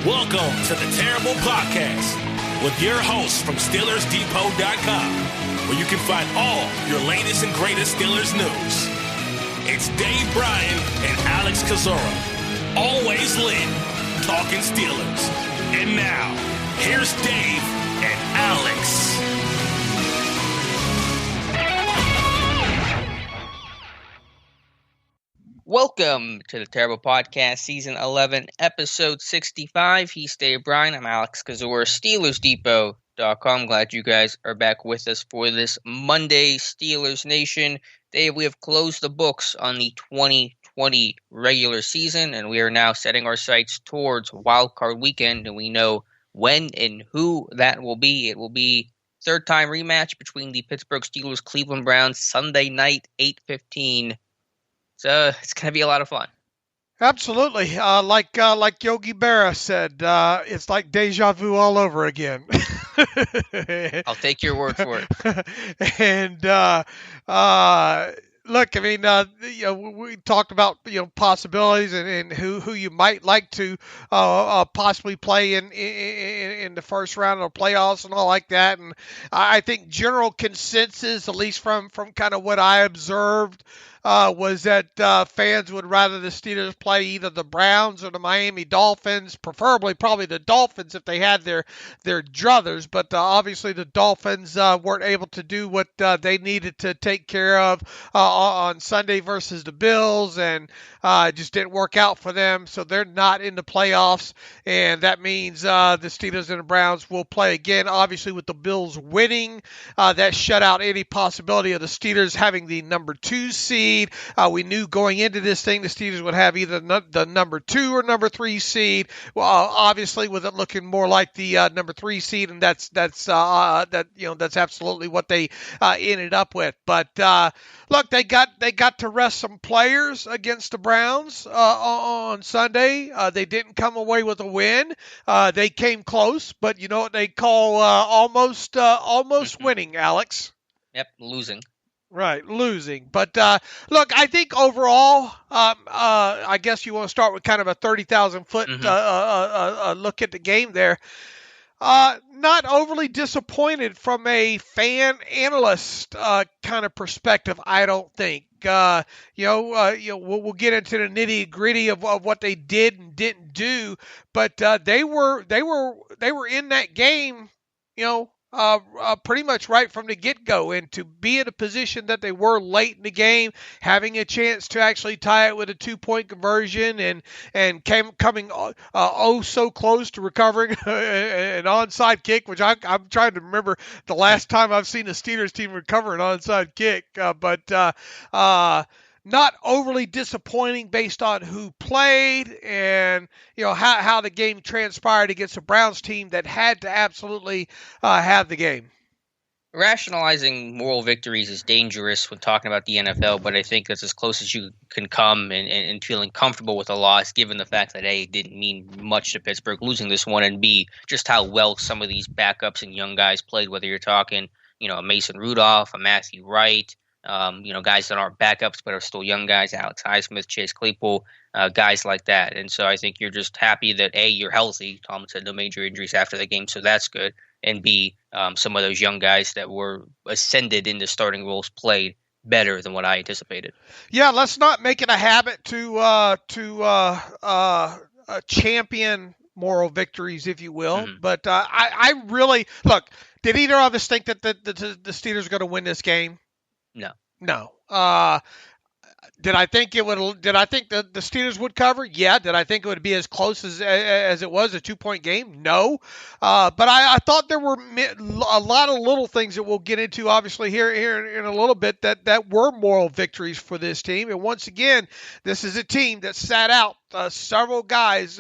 Welcome to the Terrible Podcast with your hosts from SteelersDepot.com, where you can find all your latest and greatest Steelers news. It's Dave Bryan and Alex Kozora, always lit, talking Steelers. And now, here's Dave and Alex. Welcome to the Terrible Podcast, Season 11, Episode 65. He's Dave Bryan. I'm Alex Kozora, SteelersDepot.com. Glad you guys are back with us for this Monday, Steelers Nation. Dave, we have closed the books on the 2020 regular season, and we are now setting our sights towards Wildcard weekend, and we know when and who that will be. It will be third-time rematch between the Pittsburgh Steelers, Cleveland Browns, Sunday night, 8:15. So it's going to be a lot of fun. Absolutely. Like Yogi Berra said, it's like deja vu all over again. I'll take your word for it. And look, I mean, we talked about possibilities and who you might like to possibly play in the first round of playoffs and all like that. And I think general consensus, at least from kind of what I observed, was that fans would rather the Steelers play either the Browns or the Miami Dolphins, probably the Dolphins if they had their druthers. But obviously the Dolphins weren't able to do what they needed to take care of on Sunday versus the Bills, and it just didn't work out for them. So they're not in the playoffs, and that means the Steelers and the Browns will play again. Obviously with the Bills winning, that shut out any possibility of the Steelers having the number 2 seed. We knew going into this thing the Steelers would have either the number 2 or number 3 seed. Well, obviously with it looking more like the number 3 seed, and that's absolutely what they ended up with. But look, they got to rest some players against the Browns on Sunday. They didn't come away with a win. They came close, but you know what they call almost winning, Alex? Yep, losing. Right, losing. But look, I think overall, I guess you want to start with kind of a 30,000-foot look at the game there. Not overly disappointed from a fan analyst kind of perspective, I don't think. We'll get into the nitty gritty of what they did and didn't do, but they were in that game, pretty much right from the get-go, and to be in a position that they were late in the game, having a chance to actually tie it with a 2-point conversion and coming so close to recovering an onside kick, which I'm trying to remember the last time I've seen the Steelers team recover an onside kick, but not overly disappointing based on who played and how the game transpired against a Browns team that had to absolutely have the game. Rationalizing moral victories is dangerous when talking about the NFL, but I think that's as close as you can come and feeling comfortable with a loss, given the fact that A, it didn't mean much to Pittsburgh losing this one, and B, just how well some of these backups and young guys played, whether you're talking, a Mason Rudolph, a Matthew Wright, guys that aren't backups but are still young guys, Alex Highsmith, Chase Claypool, guys like that. And so I think you're just happy that A, you're healthy. Tom said no major injuries after the game, so that's good. And B, some of those young guys that were ascended into starting roles played better than what I anticipated. Yeah, let's not make it a habit to champion moral victories, if you will. Mm-hmm. But I really look. Did either of us think that the Steelers are going to win this game? No. Did I think the Steelers would cover? Yeah. Did I think it would be as close as it was, a 2-point game? No. But I thought there were a lot of little things that we'll get into, obviously, here in a little bit that were moral victories for this team. And once again, this is a team that sat out several guys,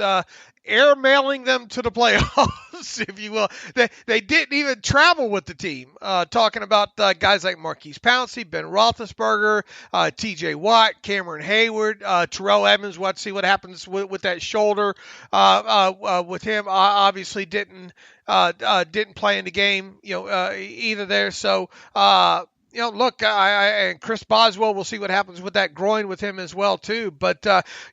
airmailing them to the playoffs, if you will. They didn't even travel with the team. Talking about guys like Marquise Pouncey, Ben Roethlisberger, T.J. Watt, Cameron Hayward, Terrell Edmonds. We'll see what happens with that shoulder with him. Obviously didn't play in the game, either there. So look, and Chris Boswell, we'll see what happens with that groin with him as well too. But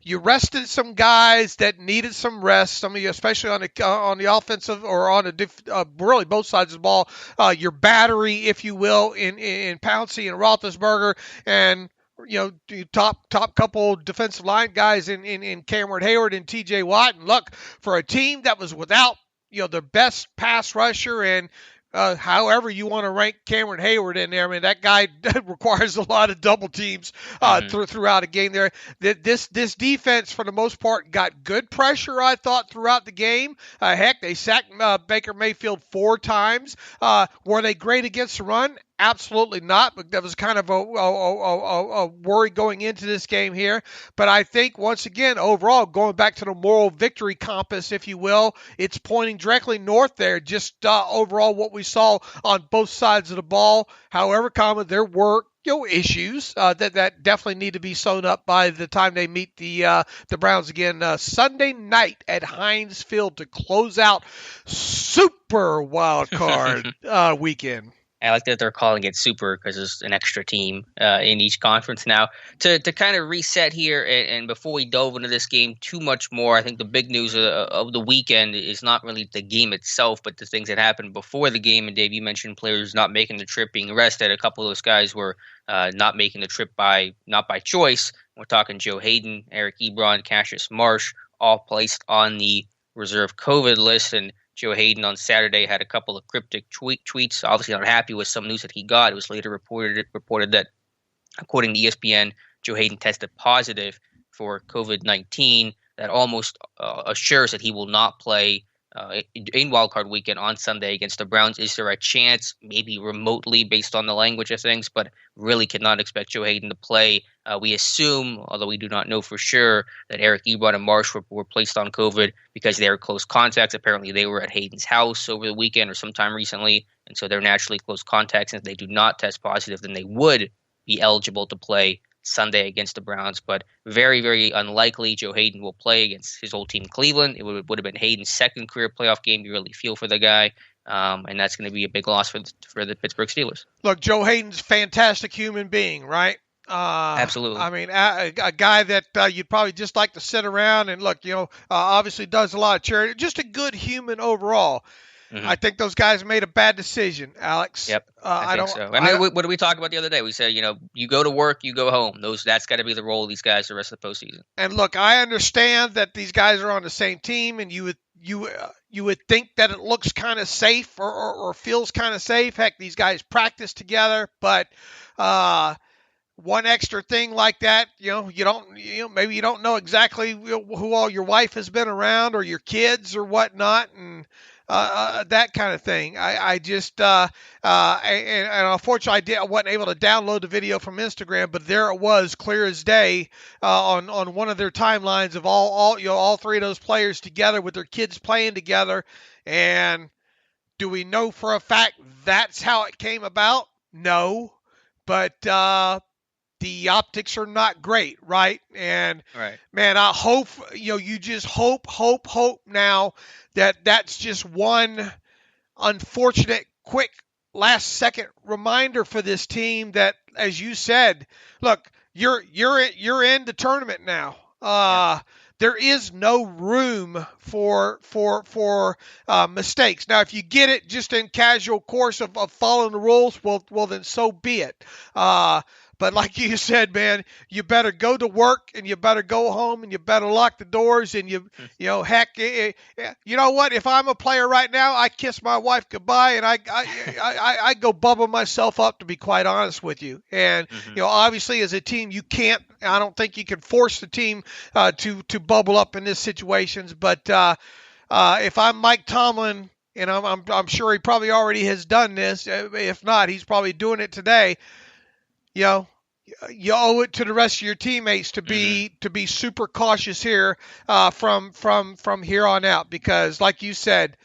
you rested some guys that needed some rest. Some of you, especially on the offensive or on really both sides of the ball, your battery, if you will, in Pouncey and Roethlisberger, and the top couple defensive line guys in Cameron Hayward and T.J. Watt. And look, for a team that was without their best pass rusher and however you want to rank Cameron Hayward in there, I mean, that guy requires a lot of double teams throughout a game there. This defense, for the most part, got good pressure, I thought, throughout the game. Heck, they sacked Baker Mayfield 4 times. Were they great against the run? Absolutely not, but that was kind of a worry going into this game here. But I think, once again, overall, going back to the moral victory compass, if you will, it's pointing directly north there. Just overall what we saw on both sides of the ball. However, there were issues that definitely need to be sewn up by the time they meet the Browns again Sunday night at Heinz Field to close out Super Wildcard weekend. I like that they're calling it super because there's an extra team in each conference now. To kind of reset here, and before we dove into this game too much more, I think the big news of the weekend is not really the game itself, but the things that happened before the game. And Dave, you mentioned players not making the trip, being rested. A couple of those guys were not making the trip not by choice. We're talking Joe Hayden, Eric Ebron, Cassius Marsh, all placed on the reserve COVID list. And Joe Hayden on Saturday had a couple of cryptic tweets, obviously not happy with some news that he got. It was later reported that, according to ESPN, Joe Hayden tested positive for COVID-19. That almost assures that he will not play in Wildcard weekend on Sunday against the Browns. Is there a chance, maybe remotely based on the language of things, but really cannot expect Joe Hayden to play? We assume, although we do not know for sure, that Eric Ebron and Marsh were placed on COVID because they were close contacts. Apparently they were at Hayden's house over the weekend or sometime recently, and so they're naturally close contacts. And if they do not test positive, then they would be eligible to play Sunday against the Browns, but very, very unlikely Joe Hayden will play against his old team, Cleveland. It would have been Hayden's second career playoff game. You really feel for the guy, and that's going to be a big loss for the Pittsburgh Steelers. Look, Joe Hayden's a fantastic human being, right? Absolutely. I mean, a guy that you'd probably just like to sit around and look, obviously does a lot of charity. Just a good human overall. Mm-hmm. I think those guys made a bad decision, Alex. Yep, I think so. I mean, what did we talk about the other day? We said, you go to work, you go home. That's got to be the role of these guys the rest of the postseason. And look, I understand that these guys are on the same team, and you would think that it looks kind of safe or feels kind of safe. Heck, these guys practice together, but one extra thing like that, maybe you don't know exactly who all your wife has been around or your kids or whatnot, and that kind of thing. I just and unfortunately I wasn't able to download the video from Instagram, but there it was, clear as day, on one of their timelines of all 3 of those players together with their kids playing together. And do we know for a fact that's how it came about? No, but the optics are not great, right? And right. Man, I hope, you just hope now that that's just one unfortunate, quick, last-second reminder for this team that, as you said, look, you're in the tournament now. There is no room for mistakes. Now, if you get it just in casual course of following the rules, well, then so be it. But like you said, man, you better go to work and you better go home and you better lock the doors and heck, you know what? If I'm a player right now, I kiss my wife goodbye and I go bubble myself up, to be quite honest with you. And obviously as a team, I don't think you can force the team to bubble up in these situations. But if I'm Mike Tomlin, and I'm sure he probably already has done this, if not, he's probably doing it today. You owe it to the rest of your teammates to be super cautious here from here on out, because like you said,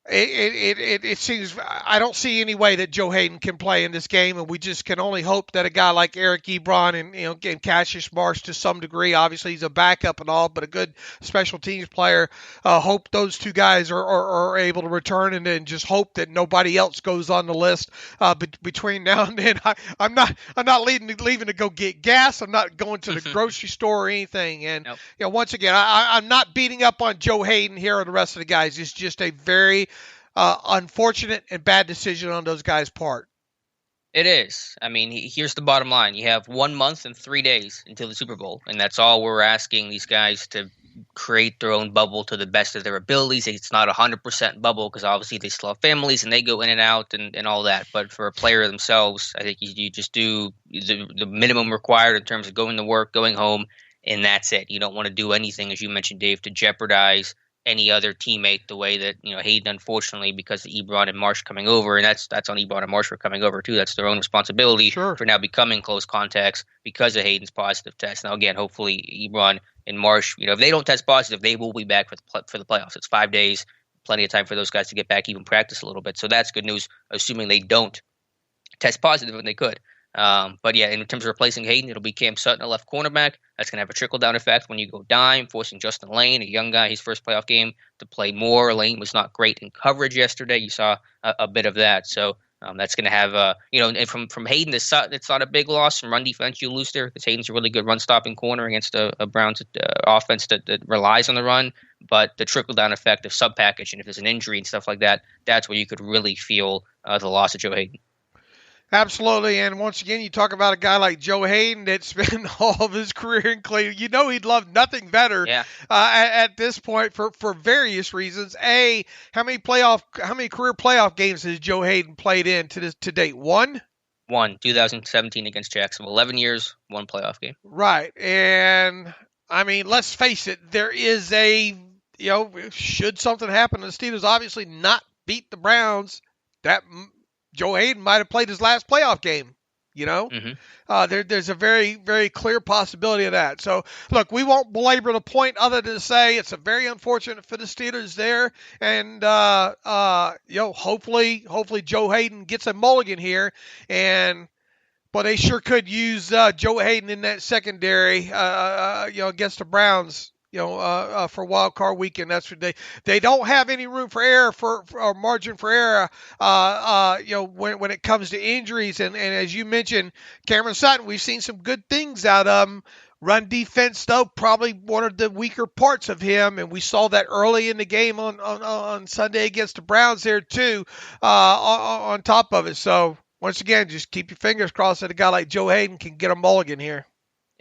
It seems I don't see any way that Joe Hayden can play in this game, and we just can only hope that a guy like Eric Ebron and Cassius Marsh to some degree, obviously he's a backup and all, but a good special teams player. Hope those two guys are able to return, and then just hope that nobody else goes on the list between now and then. I'm not leaving to go get gas. I'm not going to the grocery store or anything. And Nope. once again, I'm not beating up on Joe Hayden here or the rest of the guys. It's just a very unfortunate and bad decision on those guys' part. It is. I mean, here's the bottom line. You have 1 month and 3 days until the Super Bowl, and that's all we're asking these guys to create their own bubble to the best of their abilities. It's not a 100% bubble because obviously they still have families and they go in and out and all that. But for a player themselves, I think you just do the minimum required in terms of going to work, going home, and that's it. You don't want to do anything, as you mentioned, Dave, to jeopardize any other teammate the way that Hayden, unfortunately, because of Ebron and Marsh coming over, and that's on Ebron and Marsh for coming over too. That's their own responsibility Sure. for now becoming close contacts because of Hayden's positive test. Now again, hopefully Ebron and Marsh, if they don't test positive, they will be back for the playoffs. It's 5 days, plenty of time for those guys to get back, even practice a little bit. So that's good news, assuming they don't test positive, and they could. But yeah, in terms of replacing Hayden, it'll be Cam Sutton, a left cornerback. That's going to have a trickle-down effect when you go dime, forcing Justin Lane, a young guy, his first playoff game, to play more. Lane was not great in coverage yesterday. You saw a bit of that. So that's going to have, and from Hayden to Sutton, it's not a big loss. From run defense, you lose there because Hayden's a really good run-stopping corner against a Browns offense that relies on the run. But the trickle-down effect of sub-package, and if there's an injury and stuff like that, that's where you could really feel the loss of Joe Hayden. Absolutely, and once again, you talk about a guy like Joe Hayden that spent all of his career in Cleveland. He'd love nothing better at this point for various reasons. How many career playoff games has Joe Hayden played in to date? One, 2017 against Jacksonville. 11 years, one playoff game. Right, and I mean, let's face it, there is should something happen to the Steelers, obviously not beat the Browns, that Joe Hayden might have played his last playoff game, There's a very, very clear possibility of that. So, look, we won't belabor the point other than to say it's a very unfortunate for the Steelers there. And, hopefully Joe Hayden gets a mulligan here. But they sure could use Joe Hayden in that secondary, against the Browns. For Wildcard weekend, that's what they don't have any room for error or margin for error. When it comes to injuries, and as you mentioned, Cameron Sutton, we've seen some good things out of him. Run defense, though, probably one of the weaker parts of him, and we saw that early in the game on Sunday against the Browns there too. On top of it, so once again, just keep your fingers crossed that a guy like Joe Hayden can get a mulligan here.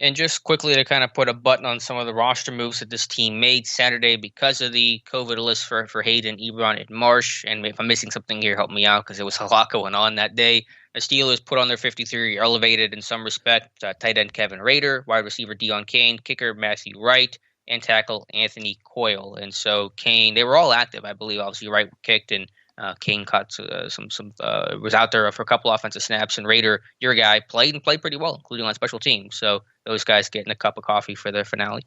And just quickly to kind of put a button on some of the roster moves that this team made Saturday because of the COVID list for Hayden, Ebron, and Marsh. And if I'm missing something here, help me out because there was a lot going on that day. The Steelers put on their 53, elevated in some respect. Tight end Kevin Rader, wide receiver Deon Cain, kicker Matthew Wright, and tackle Anthony Coyle. And so Cain, they were all active, I believe. Obviously, Wright kicked and Cain caught was out there for a couple offensive snaps, and Rader, your guy, played pretty well, including on special teams. So those guys getting a cup of coffee for their finale.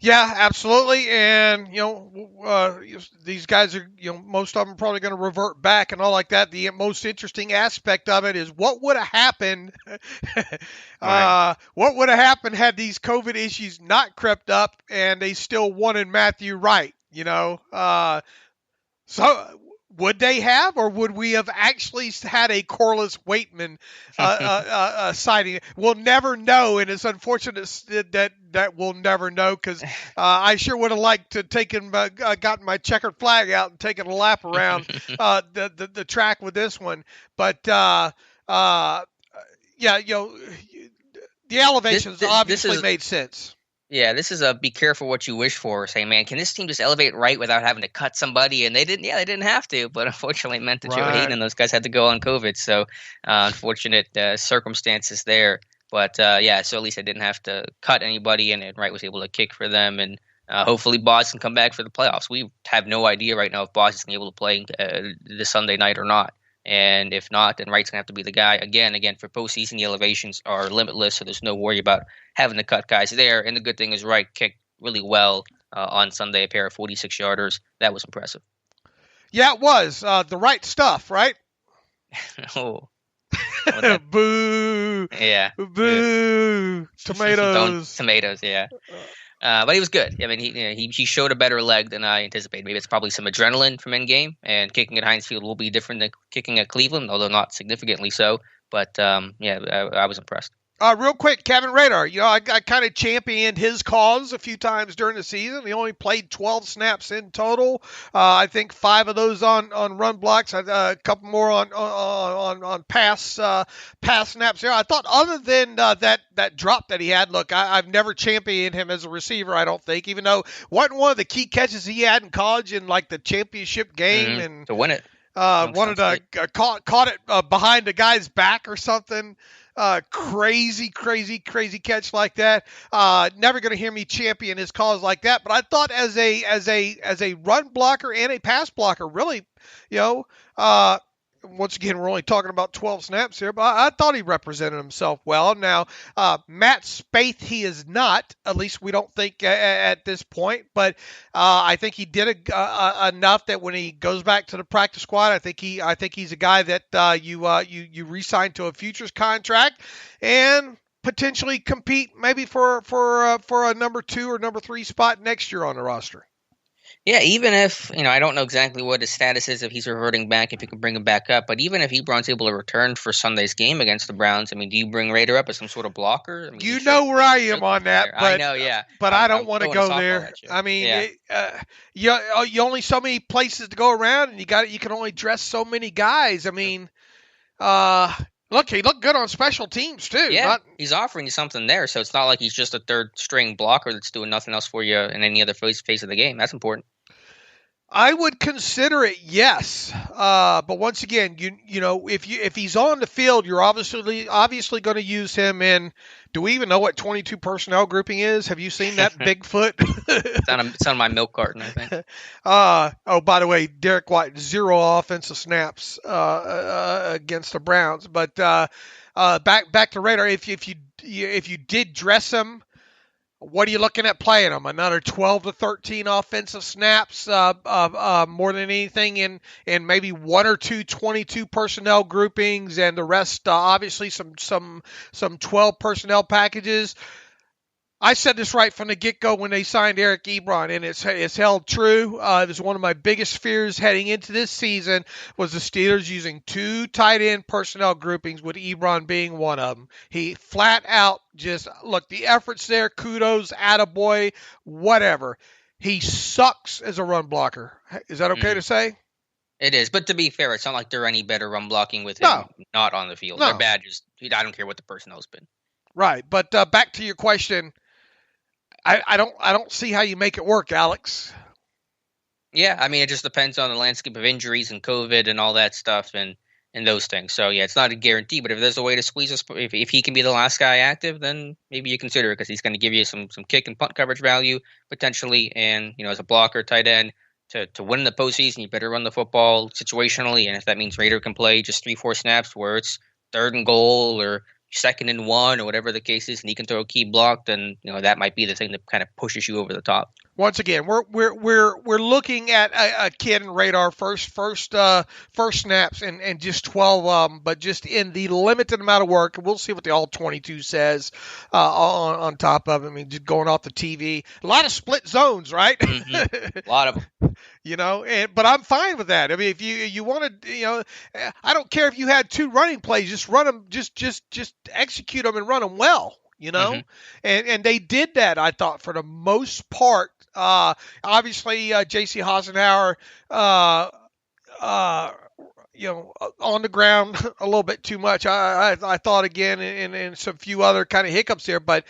Yeah, absolutely. And these guys are most of them are probably going to revert back and all like that. The most interesting aspect of it is what would have happened. Right. What would have happened had these COVID issues not crept up and they still wanted Matthew Wright? So. Would they have, or would we have actually had a Corliss Waitman sighting? We'll never know, and it's unfortunate that we'll never know because I sure would have liked to gotten my checkered flag out and taken a lap around the track with this one. But the elevations obviously made sense. Yeah, this is a be careful what you wish for. Saying, man, can this team just elevate right without having to cut somebody? And they didn't. Yeah, they didn't have to, but unfortunately, it meant that Joe Hayden and those guys had to go on COVID. So, unfortunate circumstances there. But so at least I didn't have to cut anybody, and Wright was able to kick for them. And hopefully, Boz can come back for the playoffs. We have no idea right now if Boz is going to be able to play this Sunday night or not. And if not, then Wright's going to have to be the guy. Again, for postseason, the elevations are limitless, so there's no worry about having to cut guys there. And the good thing is Wright kicked really well on Sunday, a pair of 46-yarders. That was impressive. Yeah, it was the right stuff, right? Oh, Boo! yeah. Boo! Tomatoes. Tomatoes, yeah. But he was good. I mean, he showed a better leg than I anticipated. Maybe it's probably some adrenaline from in-game, and kicking at Heinz Field will be different than kicking at Cleveland, although not significantly so. But I was impressed. Real quick, Kevin Radar. I kind of championed his cause a few times during the season. He only played 12 snaps in total. I think 5 of those on run blocks, a couple more on pass snaps there. I thought other than that drop that he had, look, I've never championed him as a receiver, I don't think, even though wasn't one of the key catches he had in college in like the championship game and to win it. Wanted to caught it behind the guy's back or something. Crazy catch like that. Never going to hear me champion his cause like that. But I thought as a run blocker and a pass blocker, really, once again, we're only talking about 12 snaps here, but I thought he represented himself well. Now, Matt Spaeth, he is not, at least we don't think at this point, but I think he did enough that when he goes back to the practice squad, I think he's a guy that you re-sign to a futures contract and potentially compete maybe for a number 2 or number 3 spot next year on the roster. Yeah, even if, I don't know exactly what his status is, if he's reverting back, if you can bring him back up, but even if Ebron's able to return for Sunday's game against the Browns, do you bring Rader up as some sort of blocker? You know where I am on that, but, I know, yeah. But I don't want to go there. I mean, you only so many places to go around, and you can only dress so many guys. I mean, look, he looked good on special teams, too. Yeah, he's offering you something there, so it's not like he's just a third-string blocker that's doing nothing else for you in any other phase of the game. That's important. I would consider it, yes. But once again, if he's on the field, you're obviously going to use him in. Do we even know what 22 personnel grouping is? Have you seen that Bigfoot? It's on my milk carton, I think. By the way, Derek White 0 offensive snaps against the Browns. But back to Radar. If you did dress him, what are you looking at playing them? Another 12 to 13 offensive snaps, more than anything, in maybe 1 or 2 22 personnel groupings, and the rest, obviously, some 12 personnel packages. I said this right from the get-go when they signed Eric Ebron, and it's held true. It was one of my biggest fears heading into this season was the Steelers using 2 tight end personnel groupings, with Ebron being one of them. He flat out look, the effort's there, kudos, attaboy, whatever. He sucks as a run blocker. Is that okay to say? It is, but to be fair, it's not like they're any better run blocking with him not on the field. No. They're bad. I don't care what the personnel's been. Right, but back to your question. I don't see how you make it work, Alex. Yeah, it just depends on the landscape of injuries and COVID and all that stuff and those things. So, yeah, it's not a guarantee, but if there's a way to squeeze us, if he can be the last guy active, then maybe you consider it because he's going to give you some kick and punt coverage value potentially. And, as a blocker, tight end, to win in the postseason, you better run the football situationally. And if that means Rader can play just 3-4 snaps where it's 3rd and goal or 2nd and 1 or whatever the case is, and he can throw a key block, then that might be the thing that kind of pushes you over the top. Once again, we're looking at a kid in Radar first snaps and just 12 of them, but just in the limited amount of work. We'll see what the all 22 says on top of it. Just going off the TV, a lot of split zones, right? Mm-hmm. A lot of them. But I'm fine with that. If you want to, I don't care if you had 2 running plays, just run them, just execute them and run them well. Mm-hmm. And they did that, I thought, for the most part. Obviously, J.C. Hasenauer, on the ground a little bit too much. I thought again, and some few other kind of hiccups there, but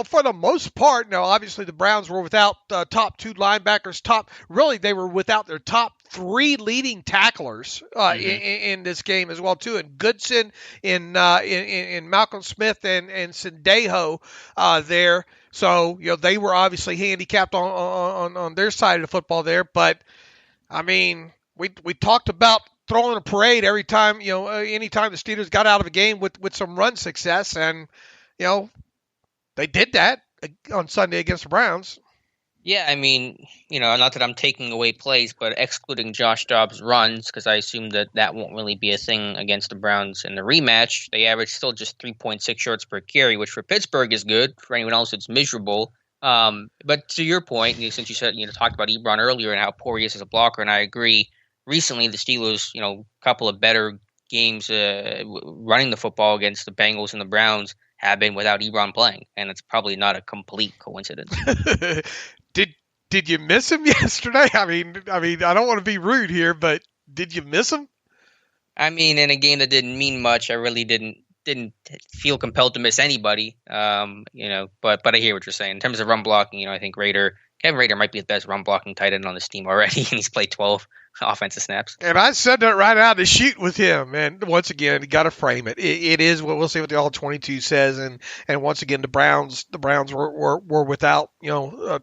for the most part, obviously the Browns were without top 2 linebackers. They were without their top 3 leading tacklers in this game as well too, and Goodson, in Malcolm Smith and Sendejo there. So they were obviously handicapped on their side of the football there. But we talked about throwing a parade every time, anytime the Steelers got out of a game with some run success, and they did that on Sunday against the Browns. Yeah, I mean, not that I'm taking away plays, but excluding Josh Dobbs' runs, because I assume that won't really be a thing against the Browns in the rematch. They average still just 3.6 yards per carry, which for Pittsburgh is good. For anyone else, it's miserable. But to your point, since you said talked about Ebron earlier and how poor he is as a blocker, and I agree. Recently, the Steelers, a couple of better games running the football against the Bengals and the Browns have been without Ebron playing, and it's probably not a complete coincidence. Did you miss him yesterday? I mean, I don't want to be rude here, but did you miss him? I mean, in a game that didn't mean much, I really didn't feel compelled to miss anybody. But I hear what you're saying in terms of run blocking. I think Kevin Rader might be the best run blocking tight end on this team already, and he's played 12 offensive snaps. And I said that right out of the chute with him. And once again, you got to frame it. It is what we'll see what the all 22 says. And once again, the Browns were without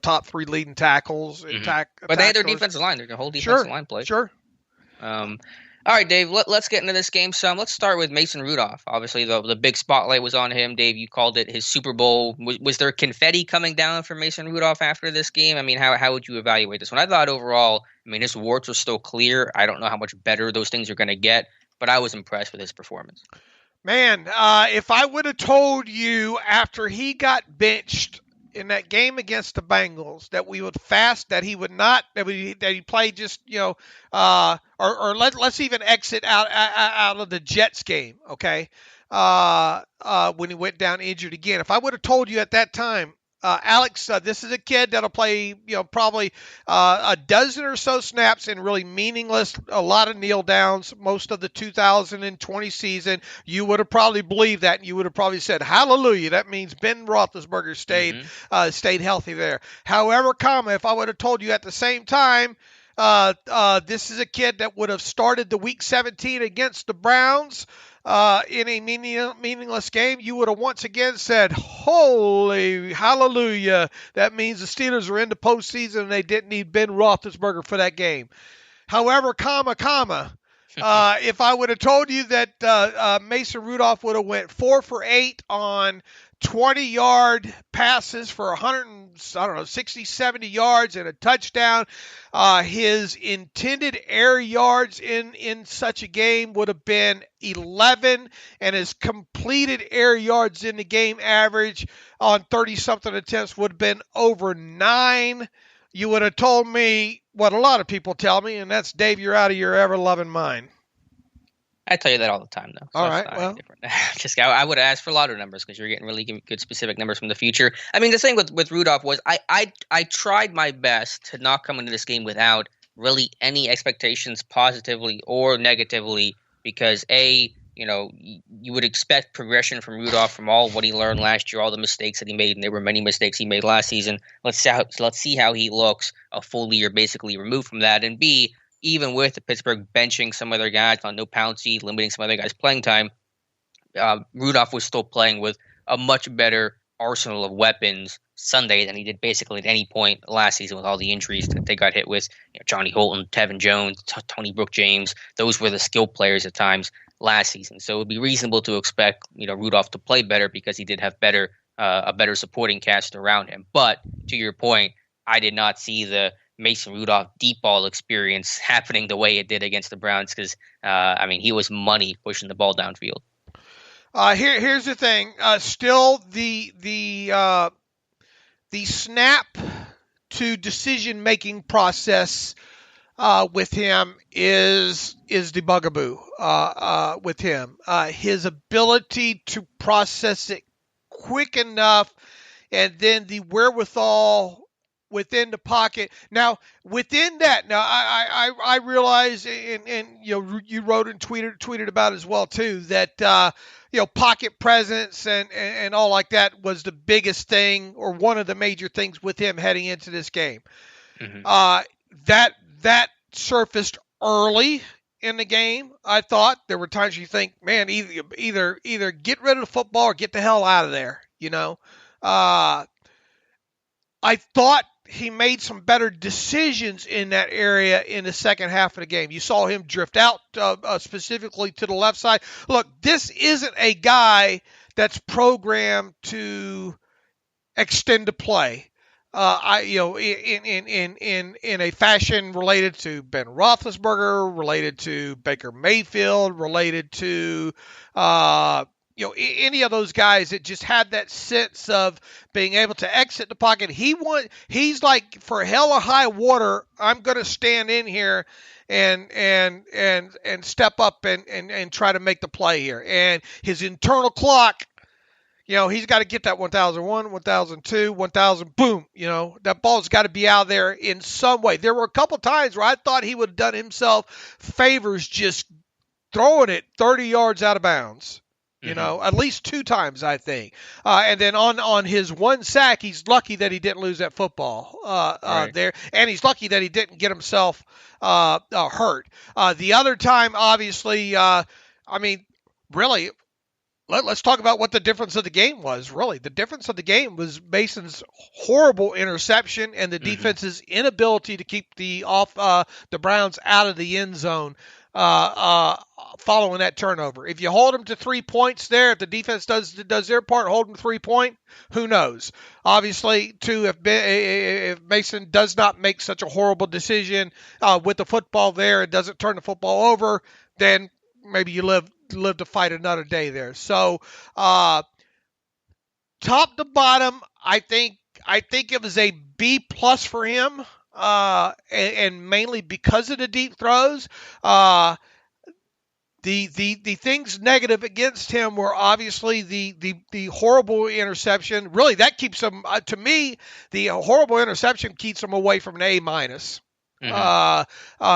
top 3 leading tackles. Mm-hmm. But they had their defensive line. Their whole defensive line played. Sure. All right, Dave, let's get into this game some. Let's start with Mason Rudolph. Obviously, the big spotlight was on him. Dave, you called it his Super Bowl. Was there confetti coming down for Mason Rudolph after this game? I mean, how would you evaluate this one? I thought overall, his warts are still clear. I don't know how much better those things are going to get, but I was impressed with his performance. Man, if I would have told you after he got benched in that game against the Bengals that we would that he would not, that he played just, or let's even exit out of the Jets game, okay? When he went down injured again. If I would have told you at that time, Alex, this is a kid that'll play, probably a dozen or so snaps in really meaningless, a lot of kneel downs, most of the 2020 season. You would have probably believed that, and you would have probably said, hallelujah. That means Ben Roethlisberger stayed healthy there. However, if I would have told you at the same time, this is a kid that would have started the Week 17 against the Browns in a meaningless game, you would have once again said, holy hallelujah. That means the Steelers are in the postseason and they didn't need Ben Roethlisberger for that game. However, if I would have told you that Mason Rudolph would have went 4 for 8 on 20-yard passes for 60, 70 yards and a touchdown, his intended air yards in such a game would have been 11, and his completed air yards in the game average on 30-something attempts would have been over 9. You would have told me what a lot of people tell me, and that's, Dave, you're out of your ever-loving mind. I tell you that all the time, though. So all right, well. I would have asked for louder numbers because you're getting really good specific numbers from the future. I mean, the thing with Rudolph was I tried my best to not come into this game without really any expectations positively or negatively because, you would expect progression from Rudolph from all what he learned last year, all the mistakes that he made, and there were many mistakes he made last season. Let's see how he looks a full year basically removed from that, and B, even with the Pittsburgh benching some other guys on no Pouncey, limiting some other guys' playing time, Rudolph was still playing with a much better arsenal of weapons Sunday than he did basically at any point last season with all the injuries that they got hit with. Johnny Holton, Tevin Jones, Tony Brook-James, those were the skill players at times last season. So it would be reasonable to expect Rudolph to play better because he did have a better supporting cast around him. But to your point, I did not see the Mason Rudolph deep ball experience happening the way it did against the Browns because, he was money pushing the ball downfield. Here's the thing. Still, the snap to decision-making process with him is the bugaboo with him. His ability to process it quick enough and then the wherewithal within the pocket. Now, within that, I realize, and you wrote and tweeted about it as well too, that pocket presence and all like that was the biggest thing or one of the major things with him heading into this game. Mm-hmm. That surfaced early in the game. I thought there were times you think, man, either get rid of the football or get the hell out of there. I thought he made some better decisions in that area in the second half of the game. You saw him drift out specifically to the left side. Look, this isn't a guy that's programmed to extend the play. in a fashion related to Ben Roethlisberger, related to Baker Mayfield, related to any of those guys that just had that sense of being able to exit the pocket. He's like, for hell or high water, I'm going to stand in here and step up and try to make the play here. And his internal clock, he's got to get that 1,001, 1,002, 1,000, boom. That ball's got to be out there in some way. There were a couple times where I thought he would have done himself favors just throwing it 30 yards out of bounds. At least 2 times, I think. And then on his one sack, he's lucky that he didn't lose that football right there. And he's lucky that he didn't get himself hurt. The other time, obviously, really, let's talk about what the difference of the game was, really. The difference of the game was Mason's horrible interception and the defense's inability to keep the Browns out of the end zone following that turnover. If you hold them to 3 points there, if the defense does their part, hold them 3 point, who knows? Obviously, too, if Mason does not make such a horrible decision with the football there and doesn't turn the football over, then maybe you live to fight another day there. So, top to bottom, I think it was a B+ for him, and mainly because of the deep throws. The things negative against him were obviously the horrible interception. Really, that keeps him, to me, the horrible interception keeps him away from an A-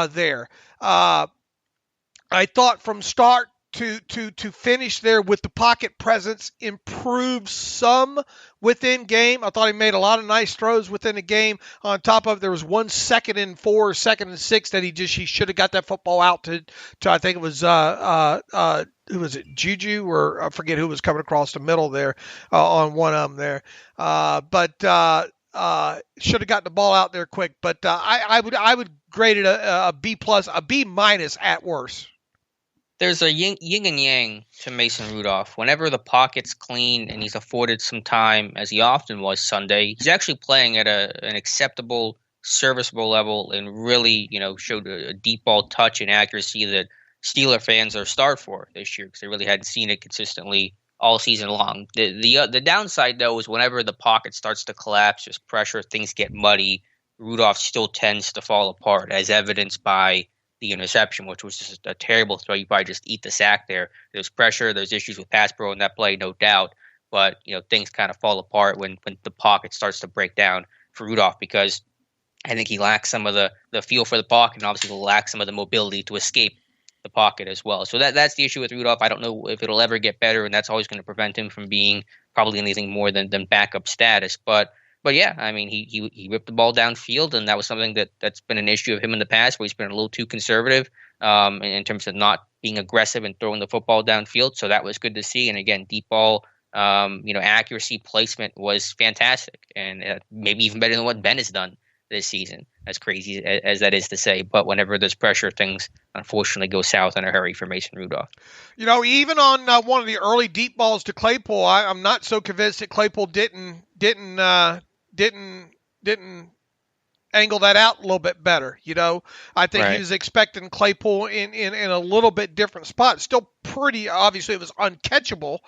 there. I thought from start to finish there with the pocket presence improved some within game. I thought he made a lot of nice throws within the game. On top of, there was 1 2nd and 4, 2nd and 6 that he should have got that football out to I think it was who was it, Juju, or I forget who was coming across the middle there on one of them there. But should have gotten the ball out there quick. But I would grade it a B+, a B- at worst. There's a yin and yang to Mason Rudolph. Whenever the pocket's clean and he's afforded some time, as he often was Sunday, he's actually playing at an acceptable, serviceable level and really, showed a deep ball touch and accuracy that Steeler fans are starved for this year because they really hadn't seen it consistently all season long. The downside, though, is whenever the pocket starts to collapse, there's pressure, things get muddy, Rudolph still tends to fall apart, as evidenced by the interception, which was just a terrible throw. You probably just eat the sack there. There's pressure. There's issues with pass pro in that play, no doubt. But, things kind of fall apart when the pocket starts to break down for Rudolph, because I think he lacks some of the feel for the pocket, and obviously he lacks some of the mobility to escape the pocket as well. So that's the issue with Rudolph. I don't know if it'll ever get better, and that's always going to prevent him from being probably anything more than backup status. But yeah, I mean, he ripped the ball downfield, and that was something that's been an issue of him in the past, where he's been a little too conservative in terms of not being aggressive and throwing the football downfield. So that was good to see. And again, deep ball, accuracy, placement was fantastic, and maybe even better than what Ben has done this season, as crazy as that is to say. But whenever there's pressure, things unfortunately go south in a hurry for Mason Rudolph. Even on one of the early deep balls to Claypool, I'm not so convinced that Claypool didn't angle that out a little bit better. I think he was expecting Claypool in a little bit different spot. Still pretty, obviously it was uncatchable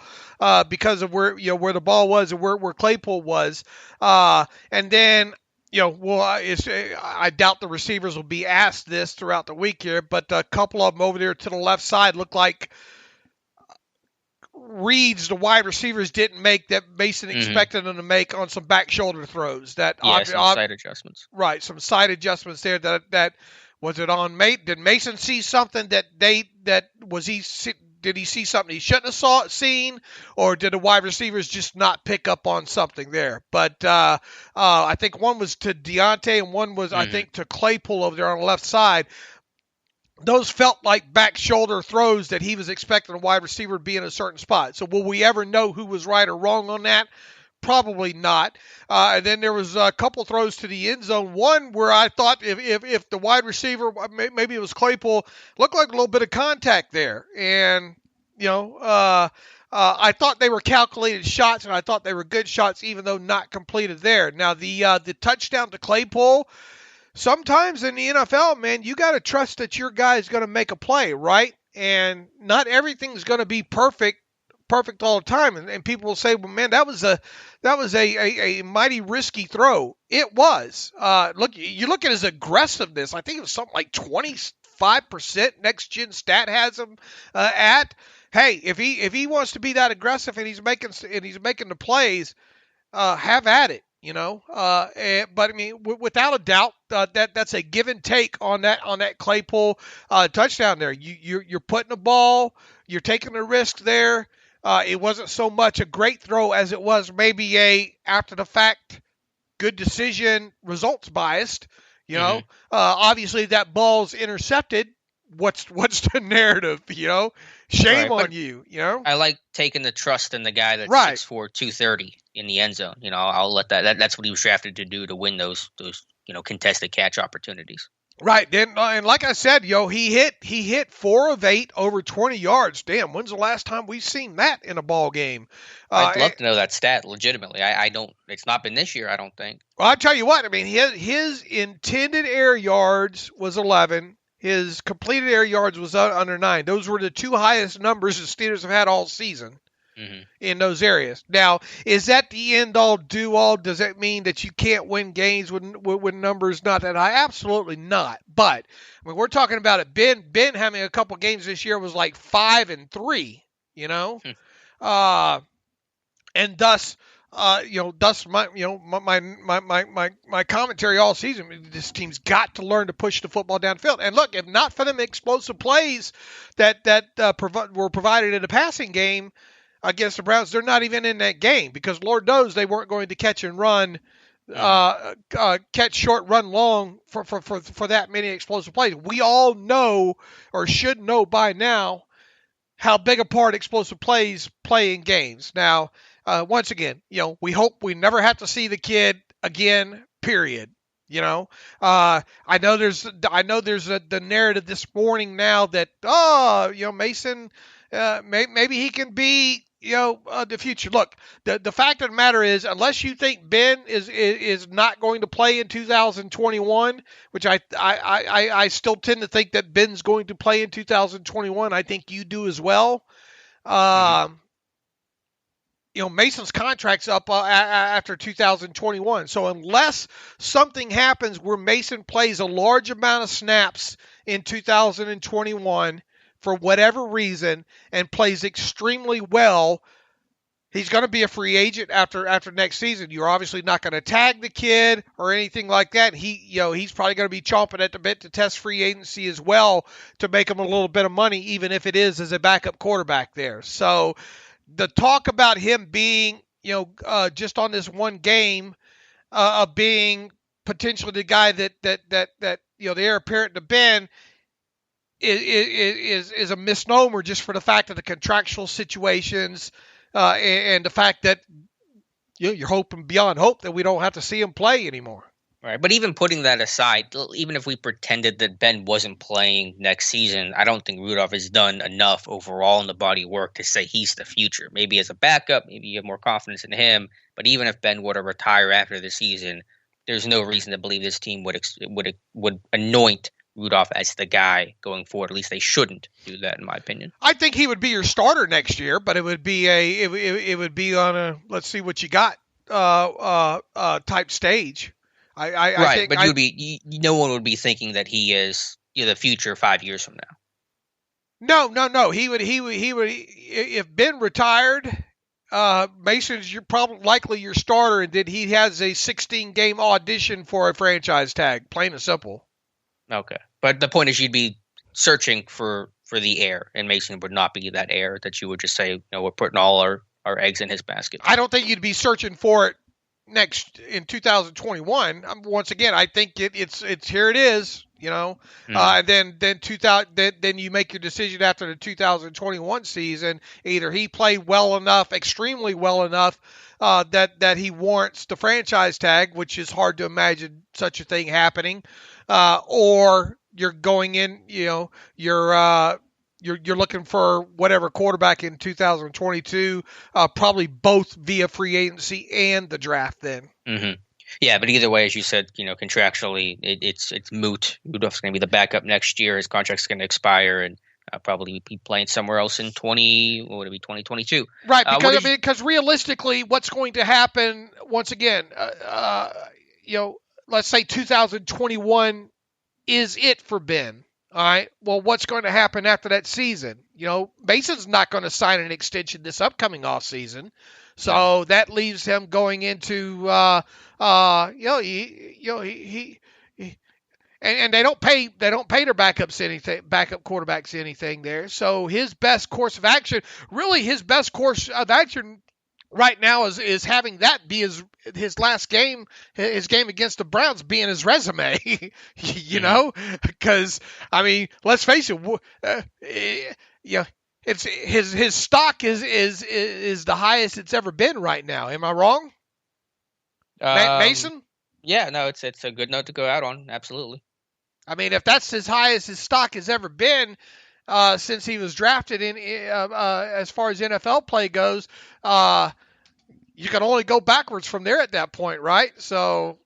because of where the ball was and where Claypool was. And then, I doubt the receivers will be asked this throughout the week here, but a couple of them over there to the left side look like reads the wide receivers didn't make that Mason expected them to make on some back shoulder throws. Some side adjustments. Right, some side adjustments there. That was it on Mate? Did Mason see something did he see something he shouldn't have seen, or did the wide receivers just not pick up on something there? But I think one was to Deontay and one was, I think, to Claypool over there on the left side. Those felt like back shoulder throws that he was expecting a wide receiver to be in a certain spot. So will we ever know who was right or wrong on that? Probably not. And then there was a couple throws to the end zone. One where I thought if the wide receiver, maybe it was Claypool, looked like a little bit of contact there. And, I thought they were calculated shots, and I thought they were good shots, even though not completed there. Now, the touchdown to Claypool, sometimes in the NFL, man, you got to trust that your guy's going to make a play, right? And not everything's going to be perfect all the time. And people will say, well, man, that was a mighty risky throw. It was. You look at his aggressiveness. I think it was something like 25%. Next Gen Stat has him at. Hey, if he wants to be that aggressive and he's making the plays, have at it. But I mean, without a doubt, that's a give and take on that Claypool touchdown there. You're putting the ball, you're taking a risk there. It wasn't so much a great throw as it was maybe a after the fact good decision, results biased. Obviously that ball's intercepted. What's the narrative? Shame on you. I like taking the trust in the guy that's 6'4", 230 in the end zone. I'll let that's what he was drafted to do, to win those contested catch opportunities. Right. Then, and like I said, he hit 4 of 8 over 20 yards. Damn, when's the last time we've seen that in a ball game? I'd love to know that stat legitimately. I don't. It's not been this year, I don't think. Well, I'll tell you what. I mean, his intended air yards was 11. His completed air yards was under 9. Those were the 2 highest numbers the Steelers have had all season in those areas. Now, is that the end-all, do-all? Does that mean that you can't win games with numbers not that high? Absolutely not. But, I mean, we're talking about it. Ben having a couple games this year was like 5 and 3, and thus... thus my commentary all season. This team's got to learn to push the football downfield. And look, if not for them explosive plays that were provided in the passing game against the Browns, they're not even in that game, because Lord knows they weren't going to catch and run, catch short, run long for that many explosive plays. We all know, or should know by now, how big a part explosive plays play in games. Now. Once again, we hope we never have to see the kid again, period. I know there's the narrative this morning now that, Mason, maybe he can be, the future. Look, the fact of the matter is, unless you think Ben is not going to play in 2021, which I still tend to think that Ben's going to play in 2021. I think you do as well. Mason's contract's up after 2021. So unless something happens where Mason plays a large amount of snaps in 2021 for whatever reason and plays extremely well, he's going to be a free agent after next season. You're obviously not going to tag the kid or anything like that. He's probably going to be chomping at the bit to test free agency as well, to make him a little bit of money, even if it is as a backup quarterback there. So the talk about him being, just on this one game, of being potentially the guy that the heir apparent to Ben is a misnomer, just for the fact of the contractual situations, and the fact that you're hoping beyond hope that we don't have to see him play anymore. Right, but even putting that aside, even if we pretended that Ben wasn't playing next season, I don't think Rudolph has done enough overall in the body of work to say he's the future. Maybe as a backup, maybe you have more confidence in him. But even if Ben were to retire after the season, there's no reason to believe this team would anoint Rudolph as the guy going forward. At least they shouldn't do that, in my opinion. I think he would be your starter next year, but it would be on a let's see what you got type stage. I think, but no one would be thinking that he is the future 5 years from now. No. He would if Ben retired, Mason's likely your starter, and then he has a 16-game audition for a franchise tag, plain and simple. Okay, but the point is, you'd be searching for the heir, and Mason would not be that heir that you would just say, we're putting all our eggs in his basket. I don't think you'd be searching for it next in 2021. Once again, I think it's here it is, then you make your decision after the 2021 season. Either he played well enough, extremely well enough, that he warrants the franchise tag, which is hard to imagine such a thing happening, or you're going in, you're you're looking for whatever quarterback in 2022, probably both via free agency and the draft then. Mm-hmm. Yeah, but either way, as you said, contractually, it's moot. Rudolph's going to be the backup next year. His contract's going to expire, and probably be playing somewhere else in 2022. Right, because realistically, what's going to happen once again? Let's say 2021 is it for Ben. All right. Well, what's going to happen after that season? Mason's not going to sign an extension this upcoming off season, so that leaves him going into and they don't pay their backup quarterbacks anything there. So his best course of action right now is having that be his last game, his game against the Browns being his resume, because let's face it, it's his stock is the highest it's ever been right now. Am I wrong, Mason? Yeah, no, it's a good note to go out on. Absolutely. If that's as high as his stock has ever been since he was drafted in, as far as NFL play goes, you can only go backwards from there at that point, right? So,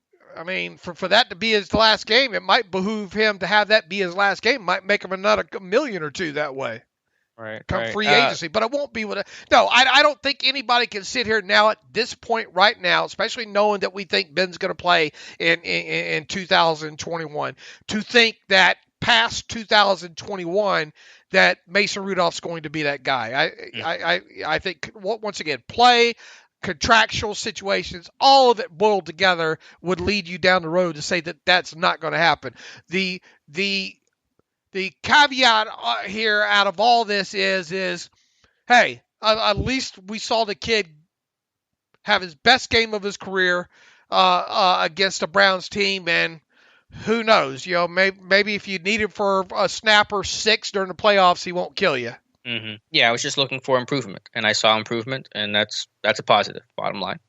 for that to be his last game, it might behoove him to have that be his last game. Might make him another $1 million or $2 million that way. Right. Free agency, but it won't be with it. No, I don't think anybody can sit here now at this point right now, especially knowing that we think Ben's going to play in 2021, to think that past 2021 that Mason Rudolph's going to be that guy. I think once again, play, contractual situations, all of it boiled together would lead you down the road to say that that's not going to happen. The caveat here out of all this is, hey, at least we saw the kid have his best game of his career against the Browns team, and who knows, maybe if you need him for a snap or 6 during the playoffs, he won't kill you. Mm-hmm. Yeah, I was just looking for improvement, and I saw improvement, and that's a positive, bottom line.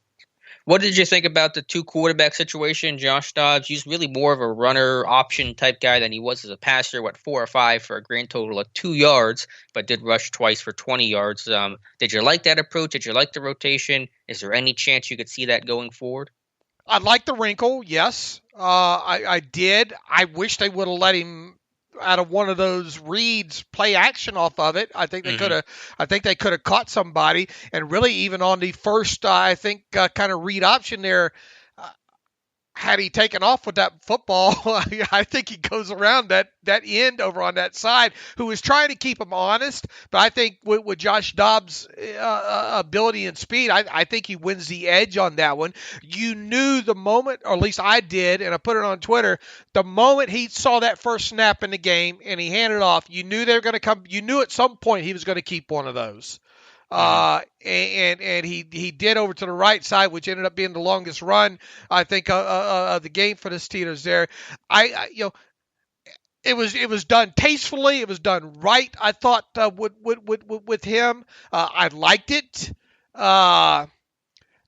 What did you think about the 2 quarterback situation? Josh Dobbs, he's really more of a runner option type guy than he was as a passer. 4 or 5 for a grand total of 2 yards, but did rush twice for 20 yards. Did you like that approach? Did you like the rotation? Is there any chance you could see that going forward? I like the wrinkle, yes. I did. I wish they would have let him out of one of those reads play action off of it. I think they could have. I think they could have caught somebody, and really even on the first, kind of read option there. Had he taken off with that football, I think he goes around that end over on that side, who was trying to keep him honest. But I think with Josh Dobbs' ability and speed, I think he wins the edge on that one. You knew the moment, or at least I did, and I put it on Twitter, the moment he saw that first snap in the game and he handed off, you knew they were going to come. You knew at some point he was going to keep one of those. And he did over to the right side, which ended up being the longest run, I think, of the game for the Steelers there. It was done tastefully. It was done right. I thought with him, I liked it.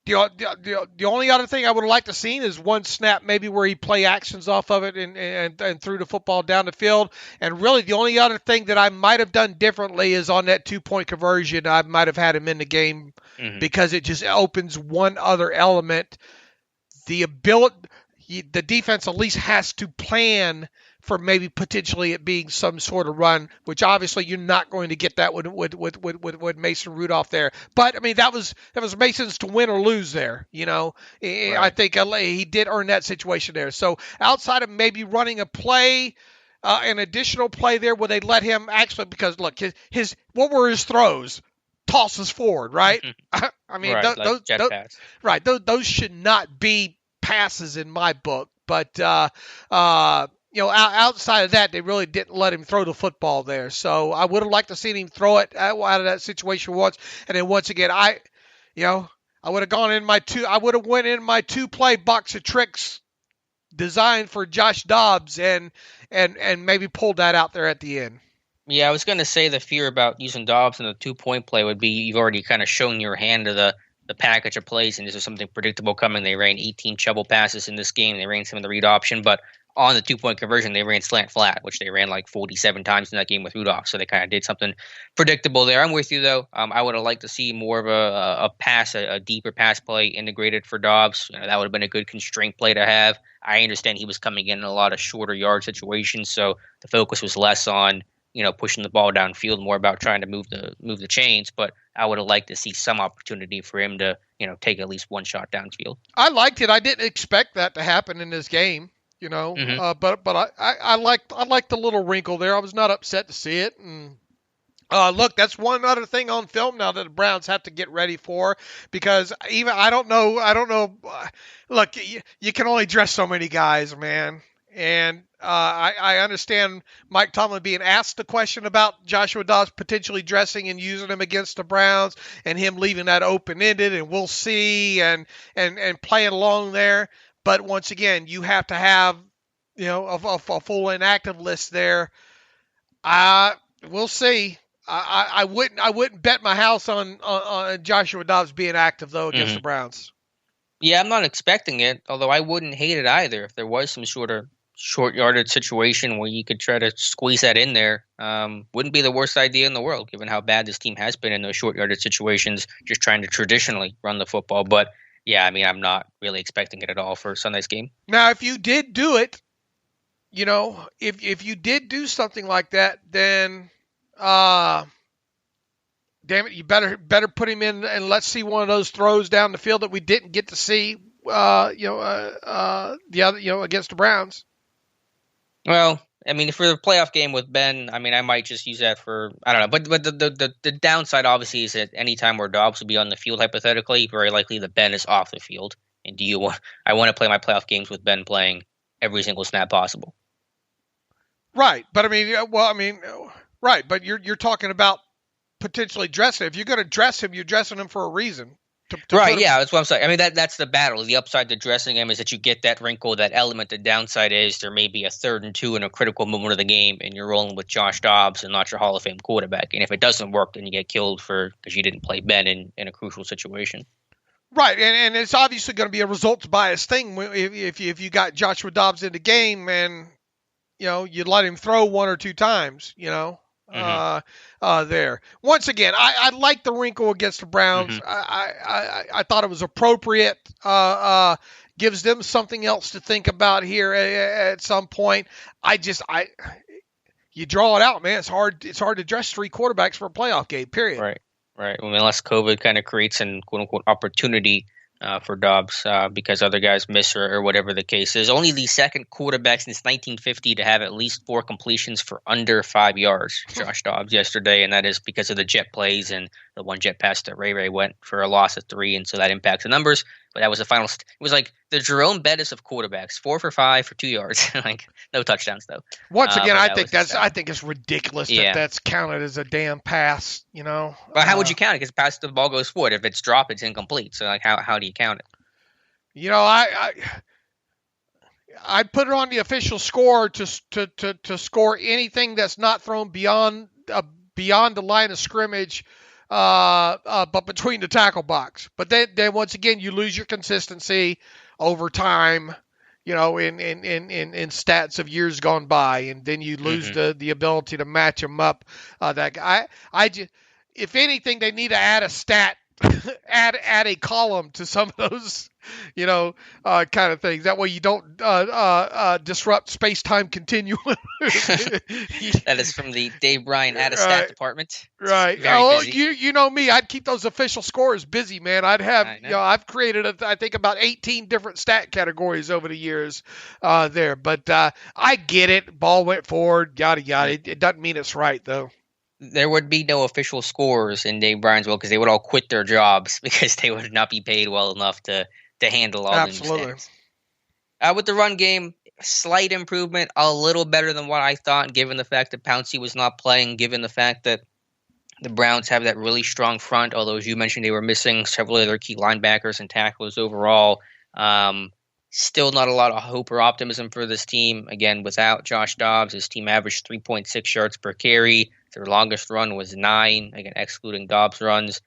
The only other thing I would have liked to seen is one snap maybe where he play actions off of it and threw the football down the field. And really the only other thing that I might have done differently is on that 2-point conversion, I might have had him in the game because it just opens one other element. The defense at least has to plan for maybe potentially it being some sort of run, which obviously you're not going to get that with Mason Rudolph there. But that was Mason's to win or lose there. Right. I think he did earn that situation there. So outside of maybe running a play, an additional play there where they let him actually, because look, his what were his throws? Tosses forward, right? Right, those should not be passes in my book, but outside of that, they really didn't let him throw the football there. So I would have liked to see him throw it out of that situation once. And then once again, I would have gone in I would have went in my 2-play box of tricks designed for Josh Dobbs and maybe pulled that out there at the end. Yeah, I was going to say the fear about using Dobbs in the 2-point play would be you've already kind of shown your hand to the package of plays, and this is something predictable coming. They ran 18 shovel passes in this game. They ran some of the read option, but on the 2-point conversion, they ran slant flat, which they ran like 47 times in that game with Rudolph. So they kind of did something predictable there. I'm with you, though. I would have liked to see more of a deeper pass play integrated for Dobbs. That would have been a good constraint play to have. I understand he was coming in a lot of shorter yard situations, so the focus was less on pushing the ball downfield, more about trying to move the chains. But I would have liked to see some opportunity for him to take at least one shot downfield. I liked it. I didn't expect that to happen in this game. But I liked the little wrinkle there. I was not upset to see it. And look, that's one other thing on film now that the Browns have to get ready for, because even I don't know. Look, you can only dress so many guys, man. And I understand Mike Tomlin being asked the question about Joshua Dobbs potentially dressing and using him against the Browns, and him leaving that open-ended, and we'll see, and playing along there. But once again, you have to have, a full inactive list there. We'll see. I wouldn't bet my house on Joshua Dobbs being active though against the Browns. Yeah, I'm not expecting it. Although I wouldn't hate it either if there was some sort of short yardage situation where you could try to squeeze that in there. Wouldn't be the worst idea in the world, given how bad this team has been in those short yardage situations, just trying to traditionally run the football. But yeah, I mean, I'm not really expecting it at all for Sunday's game. Now, if you did do it, if you did do something like that, then, damn it, you better put him in and let's see one of those throws down the field that we didn't get to see, against the Browns. Well, I mean, for the playoff game with Ben, I mean, I might just use that for, I don't know. But the downside, obviously, is that any time where Dobbs would be on the field, hypothetically, very likely that Ben is off the field. And I want to play my playoff games with Ben playing every single snap possible. Right. But, right. But you're talking about potentially dressing. If you're going to dress him, you're dressing him for a reason. Right, yeah, that's what I'm saying. I mean, that's the battle. The upside to dressing him is that you get that wrinkle, that element. The downside is there may be a 3rd and 2 in a critical moment of the game, and you're rolling with Josh Dobbs and not your Hall of Fame quarterback. And if it doesn't work, then you get killed because you didn't play Ben in a crucial situation. Right, and it's obviously going to be a results-biased thing if you got Joshua Dobbs in the game and, you let him throw 1 or 2 times, there. Once again, I like the wrinkle against the Browns. I thought it was appropriate. Gives them something else to think about here at some point. You draw it out, man. It's hard to dress 3 quarterbacks for a playoff game, period. Right. I mean, unless COVID kind of creates an quote unquote opportunity for Dobbs because other guys miss or whatever the case is. Only the second quarterback since 1950 to have at least 4 completions for under 5 yards. Josh Dobbs yesterday, and that is because of the jet plays and the one jet pass that Ray went for a loss of 3, and so that impacts the numbers. But that was the final. It was like the Jerome Bettis of quarterbacks, 4 for 5 for 2 yards, like no touchdowns though. Once again, I think it's ridiculous that that's counted as a damn pass. But how would you count it? Because the ball goes forward. If it's dropped, it's incomplete. So like, how do you count it? I'd put it on the official score to score anything that's not thrown beyond the line of scrimmage. But between the tackle box. But then once again, you lose your consistency over time, in stats of years gone by, and then you lose the ability to match them up. If anything, they need to add a stat, add a column to some of those, kind of things. That way you don't disrupt space-time continuum. That is from the Dave Bryan add a stat department. Right. Oh, you know me. I'd keep those official scores busy, man. I'd have, I've created, I think, about 18 different stat categories over the years there. But I get it. Ball went forward, yada, yada. It doesn't mean it's right, though. There would be no official scores in Dave Bryan's world because they would all quit their jobs because they would not be paid well enough to handle all the mistakes. With the run game, slight improvement, a little better than what I thought, given the fact that Pouncey was not playing, given the fact that the Browns have that really strong front, although as you mentioned, they were missing several of their key linebackers and tacklers overall. Still not a lot of hope or optimism for this team. Again, without Josh Dobbs, his team averaged 3.6 yards per carry. Their longest run was 9, again excluding Dobbs runs.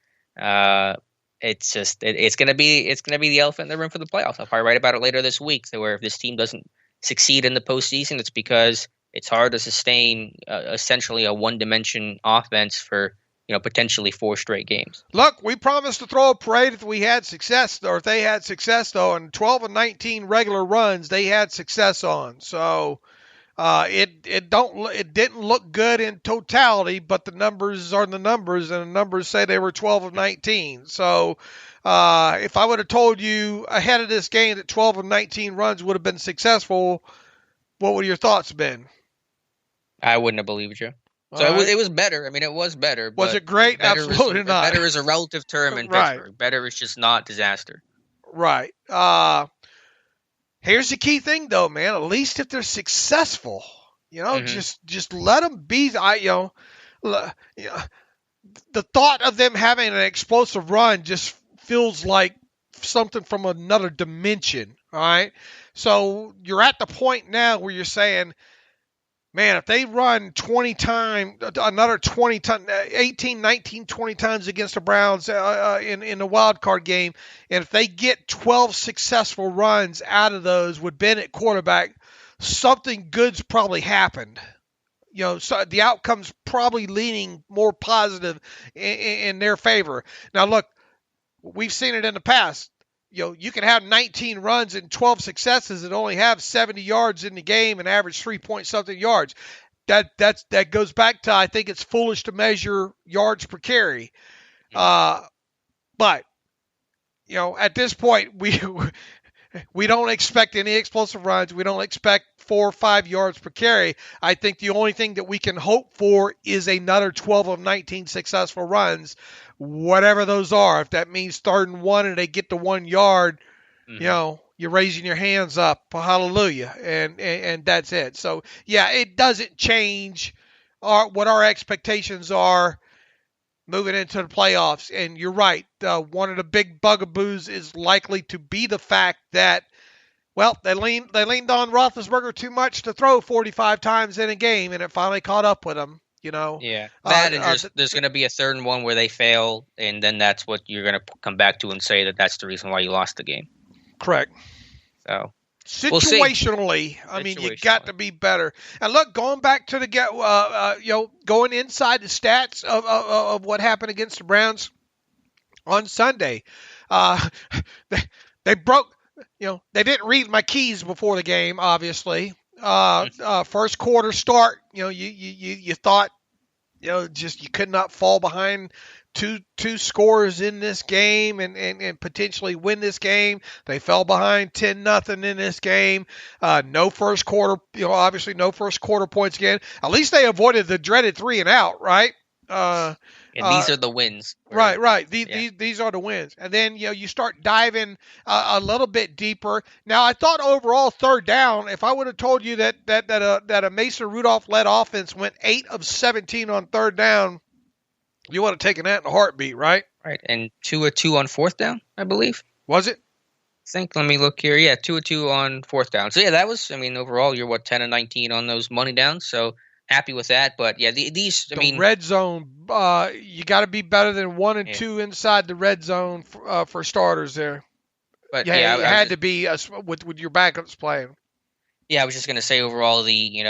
It's gonna be the elephant in the room for the playoffs. I'll probably write about it later this week. So where if this team doesn't succeed in the postseason, it's because it's hard to sustain essentially a one-dimension offense for potentially 4 straight games. Look, we promised to throw a parade if we had success, or if they had success, though, and 12 and 19 regular runs they had success on. So it didn't look good in totality, but the numbers are the numbers, and the numbers say they were 12 of 19. So if I would have told you ahead of this game that 12 of 19 runs would have been successful, what would your thoughts have been? I wouldn't have believed you. So it was better. I mean, it was better. Was it great? Absolutely not. Better is a relative term in Pittsburgh. Better is just not disaster. Right. Here's the key thing, though, man. At least if they're successful, just let them be. The thought of them having an explosive run just feels like something from another dimension. All right. So you're at the point now where you're saying, man, if they run 20 times, another 20 times, 18, 19, 20 times against the Browns in the wild card game, and if they get 12 successful runs out of those with Ben at quarterback, something good's probably happened. So the outcome's probably leaning more positive in their favor. Now, look, we've seen it in the past. You can have 19 runs and 12 successes and only have 70 yards in the game and average 3-point-something yards. That goes back to, I think it's foolish to measure yards per carry. But at this point, we don't expect any explosive runs. We don't expect 4 or 5 yards per carry. I think the only thing that we can hope for is another 12 of 19 successful runs, whatever those are. If that means 3rd and 1 and they get to 1 yard, you're raising your hands up, hallelujah, and that's it. So yeah, it doesn't change what our expectations are moving into the playoffs. And you're right, one of the big bugaboos is likely to be the fact that, well, they leaned on Roethlisberger too much to throw 45 times in a game, and it finally caught up with them. Yeah, that and there's going to be a 3rd and 1 where they fail, and then that's what you're going to come back to and say that's the reason why you lost the game. Correct. So situationally, I mean, you got to be better. And look, going back to going inside the stats of what happened against the Browns on Sunday, they broke. They didn't read my keys before the game, obviously. First quarter start, you thought, just you could not fall behind two scores in this game and potentially win this game. They fell behind 10-0 in this game. No first quarter, obviously no first quarter points again. At least they avoided the dreaded 3 and out, right? And these are the wins. Right. These are the wins. And then, you start diving a little bit deeper. Now, I thought overall 3rd down, if I would have told you that a Mason Rudolph led offense went 8 of 17 on 3rd down, you would have taken that in a heartbeat, right? Right. And 2 of 2 on 4th down, I believe. Was it? Let me look here. Yeah, 2 of 2 on 4th down. So yeah, that was, overall you're 10 of 19 on those money downs. So happy with that. But yeah, the red zone, you got to be better than 1 and 2 inside the red zone for starters there. But you had to be with your backups playing. Yeah, I was just going to say overall the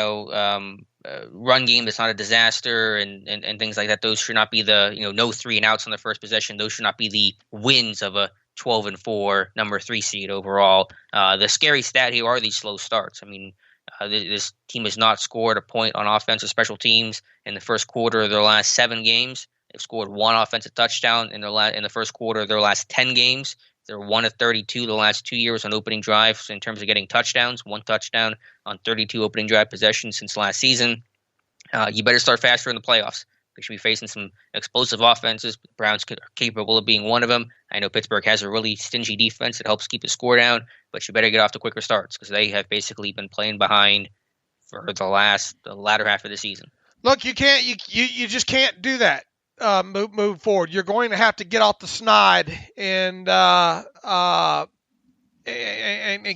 run game that's not a disaster and things like that. Those should not be the no 3 and outs on the first possession. Those should not be the wins of a 12-4 number 3 seed overall. The scary stat here are these slow starts. This team has not scored a point on offense or special teams in the first quarter of their last 7 games. They've scored 1 offensive touchdown in the first quarter of their last 10 games. They're 1 of 32 the last 2 years on opening drives in terms of getting touchdowns. 1 touchdown on 32 opening drive possessions since last season. You better start faster in the playoffs. We should be facing some explosive offenses. The Browns are capable of being one of them. I know Pittsburgh has a really stingy defense that helps keep the score down, but you better get off to quicker starts because they have basically been playing behind for the latter half of the season. Look, you just can't do that. Move forward. You're going to have to get off the snide and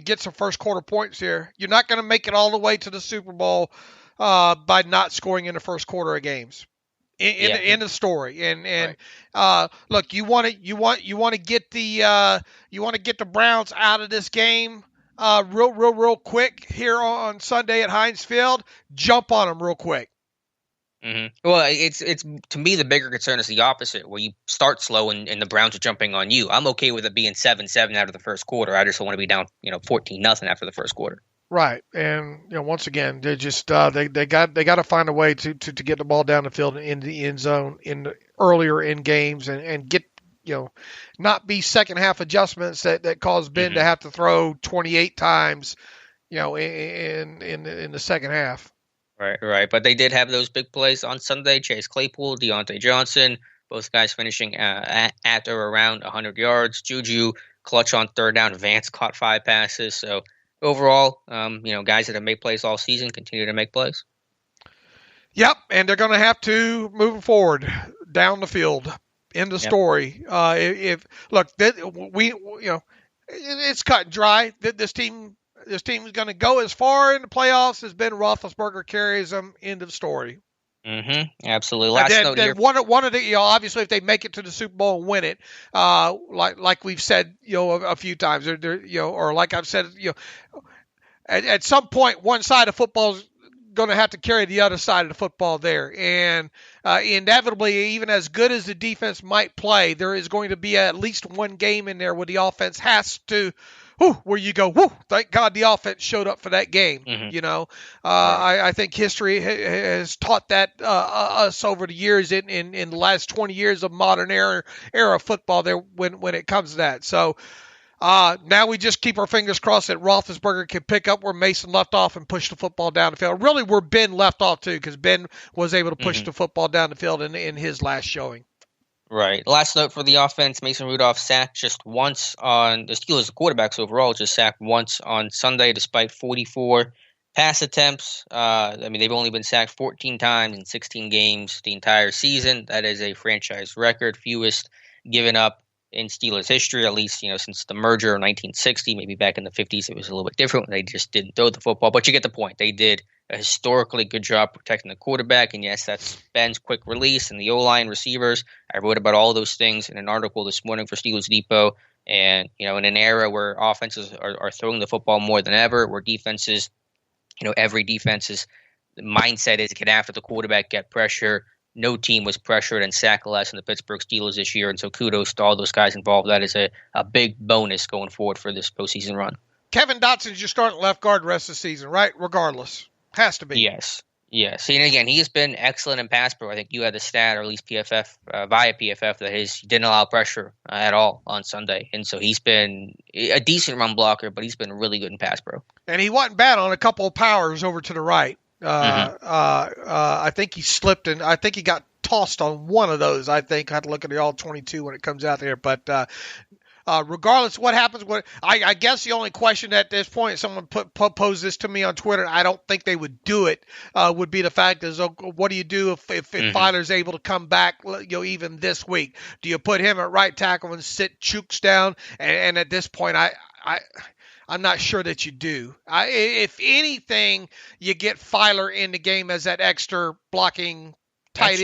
get some first quarter points here. You're not going to make it all the way to the Super Bowl by not scoring in the first quarter of games. In the story, and right. Look, you want to get the Browns out of this game real quick here on Sunday at Heinz Field. Jump on them real quick. Mm-hmm. Well, it's to me the bigger concern is the opposite, where you start slow and the Browns are jumping on you. I'm okay with it being 7-7 out of the first quarter. I just don't want to be down 14-0 after the first quarter. Right, and once again, they just they got to find a way to get the ball down the field and in the end zone earlier in games and get not be second half adjustments that cause Ben to have to throw 28 times in the second half. Right. But they did have those big plays on Sunday. Chase Claypool, Deontay Johnson, both guys finishing at or around 100 yards. Juju clutch on third down. Vance caught 5 passes. So overall, guys that have made plays all season continue to make plays. Yep, and they're going to have to move forward down the field. End of story. It's cut and dry. This team is going to go as far in the playoffs as Ben Roethlisberger carries them. End of story. Absolutely. Last note here. One of the obviously if they make it to the Super Bowl and win it, like we've said a few times, or like I've said, at some point one side of football's going to have to carry the other side of the football there, and inevitably, even as good as the defense might play, there is going to be at least one game in there where the offense has to. Where you go, thank God the offense showed up for that game. I think history has taught that us over the years in the last 20 years of modern era football there when it comes to that. So now we just keep our fingers crossed that Roethlisberger can pick up where Mason left off and push the football down the field. Really where Ben left off too, because Ben was able to push the football down the field in his last showing. Right. Last note for the offense, Mason Rudolph sacked just once on the Steelers, the quarterbacks overall, just sacked once on Sunday despite 44 pass attempts. They've only been sacked 14 times in 16 games the entire season. That is a franchise record, fewest given up in Steelers history, at least, since the merger in 1960. Maybe back in the 50s it was a little bit different. They just didn't throw the football, but you get the point. They did a historically good job protecting the quarterback, and yes, that's Ben's quick release and the O-line receivers. I wrote about all those things in an article this morning for Steelers Depot, and in an era where offenses are throwing the football more than ever, where defenses, every defense's mindset is get after the quarterback, get pressure. No team was pressured and sacked less than the Pittsburgh Steelers this year, and so kudos to all those guys involved. That is a big bonus going forward for this postseason run. Kevin Dotson's your starting left guard the rest of the season, right? Regardless. Has to be. Yes. And again, he has been excellent in pass pro. I think you had the stat, or at least PFF, via PFF, that he didn't allow pressure at all on Sunday. And so he's been a decent run blocker, but he's been really good in pass pro. And he wasn't bad on a couple of powers over to the right. I think he slipped, and I think he got tossed on one of those. I think I had to look at the all 22 when it comes out there. But regardless of what happens, I guess the only question at this point, someone posed this to me on Twitter, I don't think they would do it, would be the fact is, what do you do if Filer's able to come back, even this week? Do you put him at right tackle and sit Chooks down? And at this point, I'm not sure that you do. If anything, you get Filer in the game as that extra blocking tight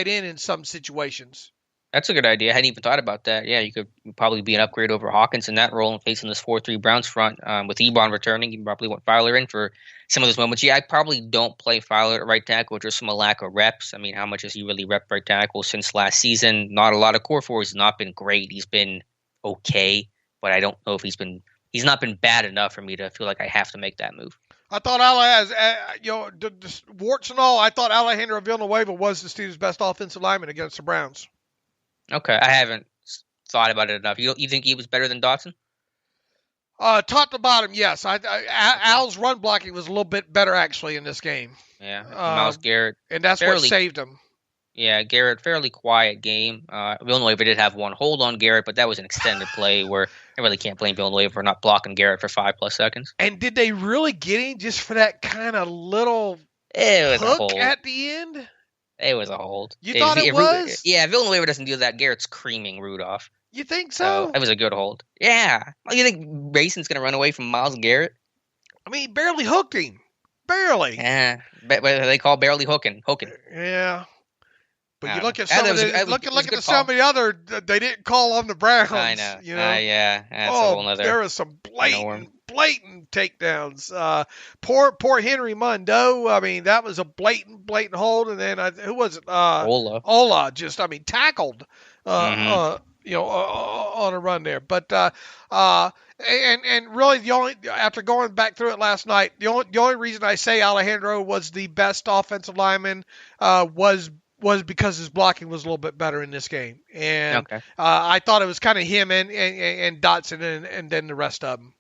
end in some situations. That's a good idea. I hadn't even thought about that. Yeah, you could probably be an upgrade over Hawkins in that role and facing this 4-3 Browns front. With Ebron returning, you probably want Filer in for some of those moments. Yeah, I probably don't play Filer at right tackle just from a lack of reps. I mean, how much has he really repped right tackle since last season? Not a lot of core for. He's not been great. He's been okay, but I don't know if he's not been bad enough for me to feel like I have to make that move. I thought warts and all, I thought Alejandro Villanueva was the Steelers' best offensive lineman against the Browns. Okay, I haven't thought about it enough. You think he was better than Dotson? Top to bottom, yes. Al's run blocking was a little bit better actually in this game. Yeah, Myles Garrett, and that's what saved him. Yeah, Garrett, fairly quiet game. Villanueva did have one hold on Garrett, but that was an extended play where I really can't blame Villanueva for not blocking Garrett for 5+ seconds. And did they really get him just for that kind of little hook at the end? It was a hold. You thought it was? Yeah, Villanueva doesn't do that. Garrett's creaming Rudolph. You think so? It was a good hold. Yeah. You think Mason's going to run away from Myles Garrett? I mean, he barely hooked him. Barely. Yeah. But they call barely hooking. Yeah. But you look at some of the look at some of the other they didn't call on the Browns. I know. You know? Yeah. That's a whole nother. There was some blatant takedowns. Poor Henry Mundo. I mean, that was a blatant hold. And then who was it? Ola just tackled. On a run there. But and really after going back through it last night, the only reason I say Alejandro was the best offensive lineman was because his blocking was a little bit better in this game. And I thought it was kind of him and Dotson and then the rest of them.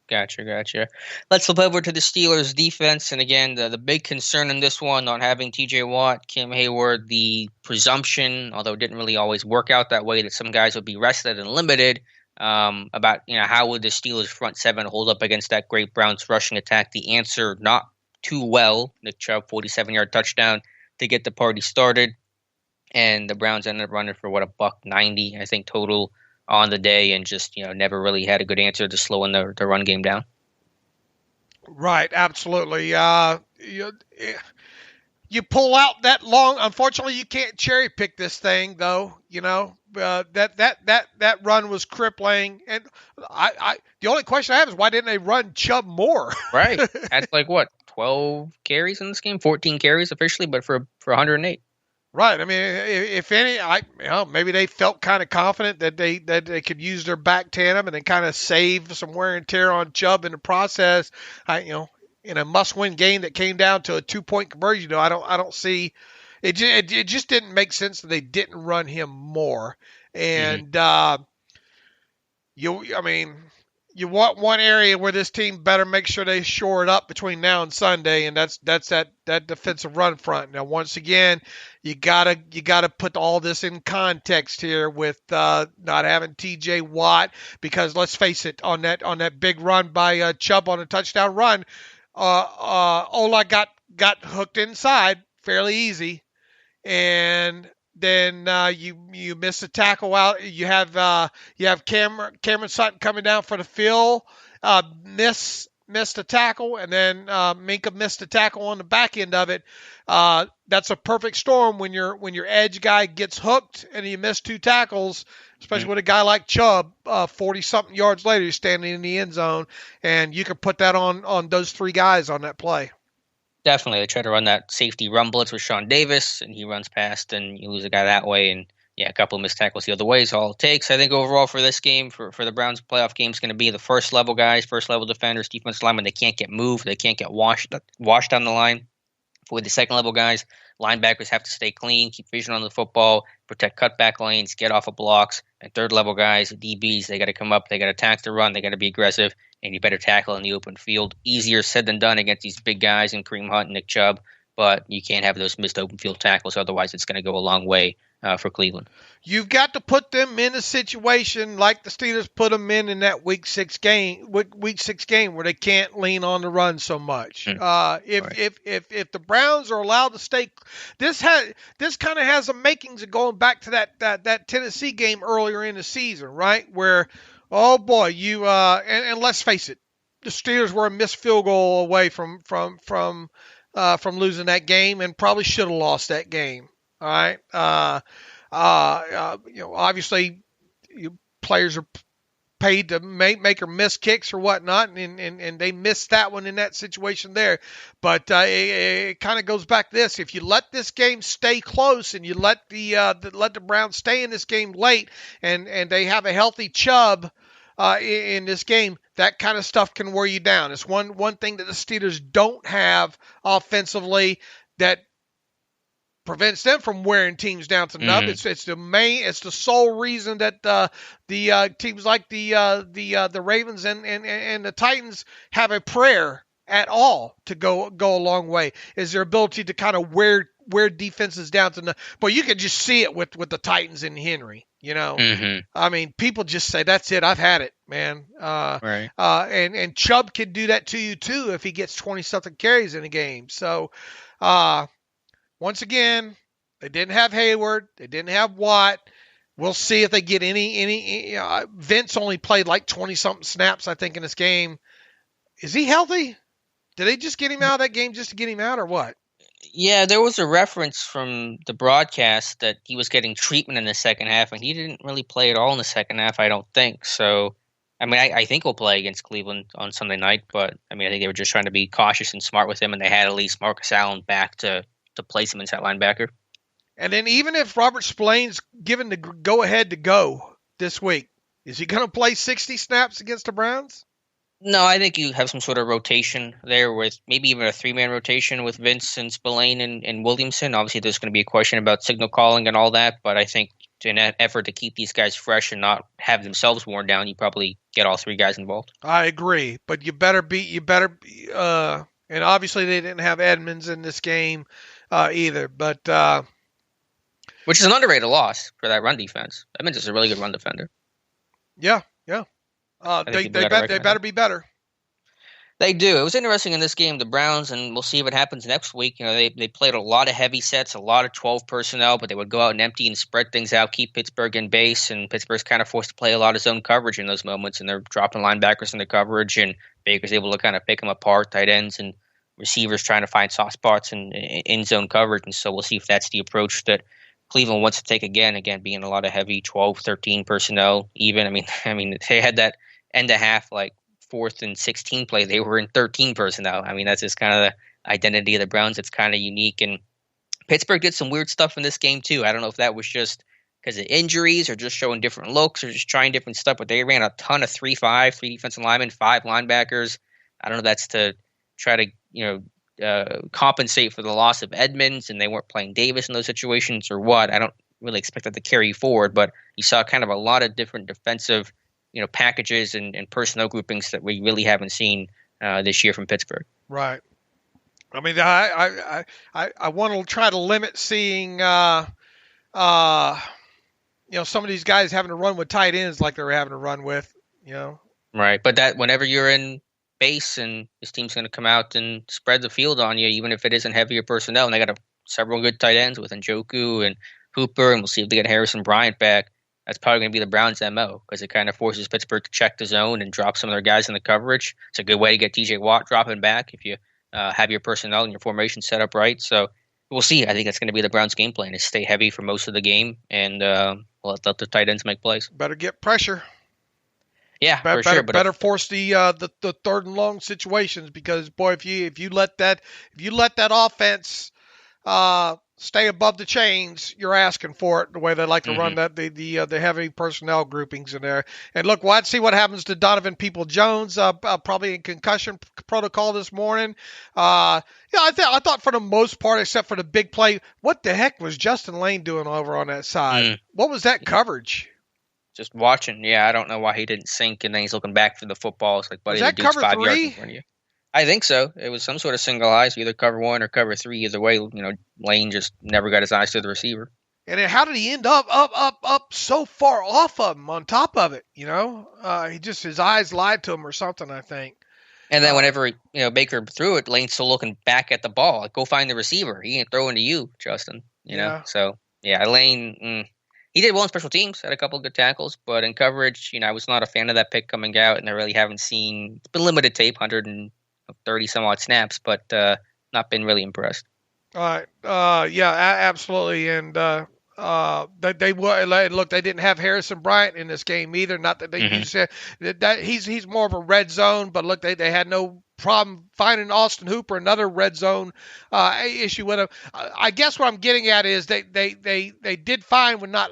Gotcha. Let's flip over to the Steelers defense. And again, the big concern in this one, not having TJ Watt, Kim Hayward, the presumption, although it didn't really always work out that way, that some guys would be rested and limited, about how would the Steelers front seven hold up against that great Browns rushing attack. The answer, not too well. Nick Chubb, 47-yard touchdown to get the party started. And the Browns ended up running for $190, I think, total on the day, and just never really had a good answer to slowing the run game down. Right, absolutely. You pull out that long. Unfortunately, you can't cherry pick this thing, though. That run was crippling, and the only question I have is why didn't they run Chubb more? Right, that's 12 carries in this game, 14 carries officially, but for 108. Right. I mean, if any, maybe they felt kind of confident that they could use their back tandem and then kind of save some wear and tear on Chubb in the process. In a must-win game that came down to a 2-point conversion, I don't see it. It just didn't make sense that they didn't run him more. And you want one area where this team better make sure they shore it up between now and Sunday, and that's that defensive run front. Now, once again, you gotta put all this in context here with not having T.J. Watt, because let's face it, on that big run by Chubb on a touchdown run, Ola got hooked inside fairly easy, and then you miss a tackle out. You have Cameron Sutton coming down for the fill, missed a tackle, and then Minka missed a tackle on the back end of it. That's a perfect storm when your edge guy gets hooked and you miss 2 tackles, especially with a guy like Chubb, 40-something yards later, you're standing in the end zone, and you can put that on those 3 guys on that play. Definitely. They try to run that safety run blitz with Sean Davis, and he runs past, and you lose a guy that way. And, a couple of missed tackles the other way is all it takes. I think overall for this game, for the Browns playoff game, is going to be the first-level guys, first-level defenders, defensive linemen. They can't get moved. They can't get washed on the line. With the second-level guys, linebackers have to stay clean, keep vision on the football, protect cutback lanes, get off of blocks. And third-level guys, DBs, they got to come up. They got to attack the run. They got to be aggressive. And you better tackle in the open field. Easier said than done against these big guys in Kareem Hunt and Nick Chubb, but you can't have those missed open field tackles. Otherwise, it's going to go a long way for Cleveland. You've got to put them in a situation like the Steelers put them in that Week 6 game where they can't lean on the run so much. If the Browns are allowed to stay, this kind of has the makings of going back to that Tennessee game earlier in the season, right? Where, oh boy, and let's face it, the Steelers were a missed field goal away from losing that game, and probably should have lost that game. All right. Obviously, players are paid to make or miss kicks or whatnot, and they missed that one in that situation there. But it kind of goes back to this: if you let this game stay close and you let the Browns stay in this game late, and they have a healthy Chubb in this game, that kind of stuff can wear you down. It's one thing that the Steelers don't have offensively that prevents them from wearing teams down to nub. It's the sole reason that the teams like the Ravens and the Titans have a prayer at all to go a long way, is their ability to kind of wear defenses down to nub. But you can just see it with the Titans and Henry. I mean, people just say, that's it, I've had it, man. Right. And Chubb can do that to you too if he gets 20-something carries in a game. So, once again, they didn't have Hayward. They didn't have Watt. We'll see if they get any. Vince only played like 20-something snaps, I think, in this game. Is he healthy? Did they just get him out of that game just to get him out, or what? Yeah, there was a reference from the broadcast that he was getting treatment in the second half, and he didn't really play at all in the second half, I don't think. So, I mean, I think he'll play against Cleveland on Sunday night, but I mean, I think they were just trying to be cautious and smart with him, and they had at least Marcus Allen back to place him inside linebacker. And then even if Robert Spillane's given the go-ahead to go this week, is he going to play 60 snaps against the Browns? No, I think you have some sort of rotation there with maybe even a three-man rotation with Vince and Spillane and Williamson. Obviously, there's going to be a question about signal calling and all that, but I think in an effort to keep these guys fresh and not have themselves worn down, you probably get all three guys involved. I agree, but and obviously they didn't have Edmonds in this game either, but which is an underrated loss for that run defense. Edmonds is a really good run defender. Yeah. They better be better. They do. It was interesting in this game, the Browns, and we'll see what happens next week. You know, they played a lot of heavy sets, a lot of 12 personnel, but they would go out and empty and spread things out, keep Pittsburgh in base, and Pittsburgh's kind of forced to play a lot of zone coverage in those moments, and they're dropping linebackers in the coverage, and Baker's able to kind of pick them apart, tight ends and receivers trying to find soft spots in zone coverage, and so we'll see if that's the approach that Cleveland wants to take again, being a lot of heavy 12, 13 personnel even. I mean, they had that end of half, like 4th and 16 play, they were in 13 personnel. I mean, that's just kind of the identity of the Browns. It's kind of unique. And Pittsburgh did some weird stuff in this game, too. I don't know if that was just because of injuries or just showing different looks or just trying different stuff, but they ran a ton of 3-5, 3 defensive linemen, 5 linebackers. I don't know if that's to try to, compensate for the loss of Edmonds and they weren't playing Davis in those situations or what. I don't really expect that to carry forward, but you saw kind of a lot of different defensive packages and personnel groupings that we really haven't seen this year from Pittsburgh. Right. I mean, I want to try to limit seeing, some of these guys having to run with tight ends like they're having to run with, Right. But that whenever you're in base and this team's going to come out and spread the field on you, even if it isn't heavier personnel, and they got several good tight ends with Njoku and Hooper, and we'll see if they get Harrison Bryant back. That's probably going to be the Browns' MO because it kind of forces Pittsburgh to check the zone and drop some of their guys in the coverage. It's a good way to get TJ Watt dropping back if you have your personnel and your formation set up right. So we'll see. I think that's going to be the Browns' game plan is stay heavy for most of the game and let the tight ends make plays. Better get pressure. Yeah, for sure. But better force the third and long situations because boy, if you let that offense stay above the chains, you're asking for it the way they like to run that the heavy personnel groupings in there. And look, let's see what happens to Donovan People-Jones, probably in concussion protocol this morning. I thought for the most part, except for the big play, what the heck was Justin Lane doing over on that side? What was that coverage? Just watching. Yeah, I don't know why he didn't sink, and then he's looking back for the football. It's like, buddy, was that the dude's cover 5 3? yards in front of you. I think so. It was some sort of single eyes, either cover 1 or cover 3. Either way, Lane just never got his eyes to the receiver. And then how did he end up so far off of him on top of it? His eyes lied to him or something, I think. And then whenever Baker threw it, Lane's still looking back at the ball. Like, go find the receiver. He ain't throwing to you, Justin. Yeah. So yeah, Lane. He did well in special teams, had a couple of good tackles, but in coverage, I was not a fan of that pick coming out, and I really haven't seen. It's been limited tape, 130 some odd snaps, but not been really impressed. All right. Yeah, absolutely. And they didn't have Harrison Bryant in this game either. Not that you said that he's more of a red zone, but look, they had no problem finding Austin Hooper another red zone issue with him. I guess what I'm getting at is they did fine with not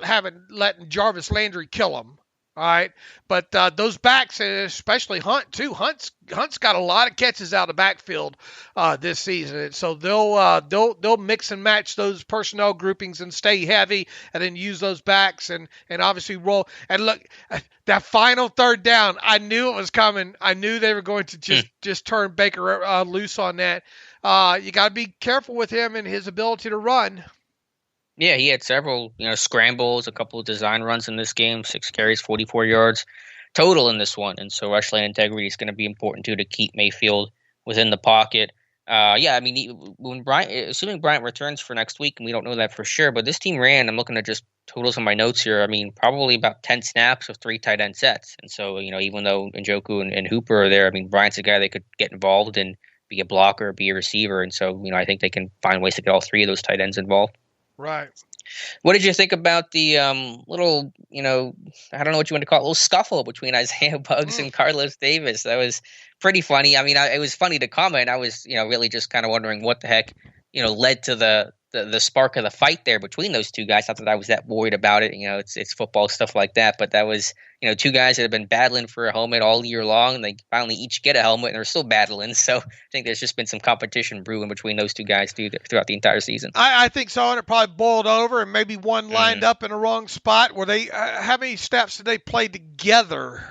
letting Jarvis Landry kill him. All right, but those backs, especially Hunt too. Hunt's got a lot of catches out of the backfield this season, so they'll mix and match those personnel groupings and stay heavy, and then use those backs and obviously roll. And look, that final third down, I knew it was coming. I knew they were going to just turn Baker loose on that. You got to be careful with him and his ability to run. Yeah, he had several, scrambles, a couple of design runs in this game, 6 carries, 44 yards total in this one. And so rush lane integrity is going to be important too to keep Mayfield within the pocket. When assuming Bryant returns for next week, and we don't know that for sure, but this team ran, I'm looking at just totals on my notes here. Probably about 10 snaps of 3 tight end sets. And so, even though Njoku and Hooper are there, Bryant's a guy that could get involved and be a blocker, be a receiver. And so, I think they can find ways to get all three of those tight ends involved. Right. What did you think about the little, I don't know what you want to call it, little scuffle between Isaiah Buggs and Carlos Davis? That was pretty funny. I mean, it was funny to comment. I was, really just kind of wondering what the heck, led to the spark of the fight there between those two guys. Not that I was that worried about it. It's football, stuff like that. But that was, two guys that have been battling for a helmet all year long. And they finally each get a helmet and they're still battling. So I think there's just been some competition brewing between those two guys throughout the entire season. I think so. And it probably boiled over and maybe one lined up in the wrong spot. Were they, how many snaps did they play together?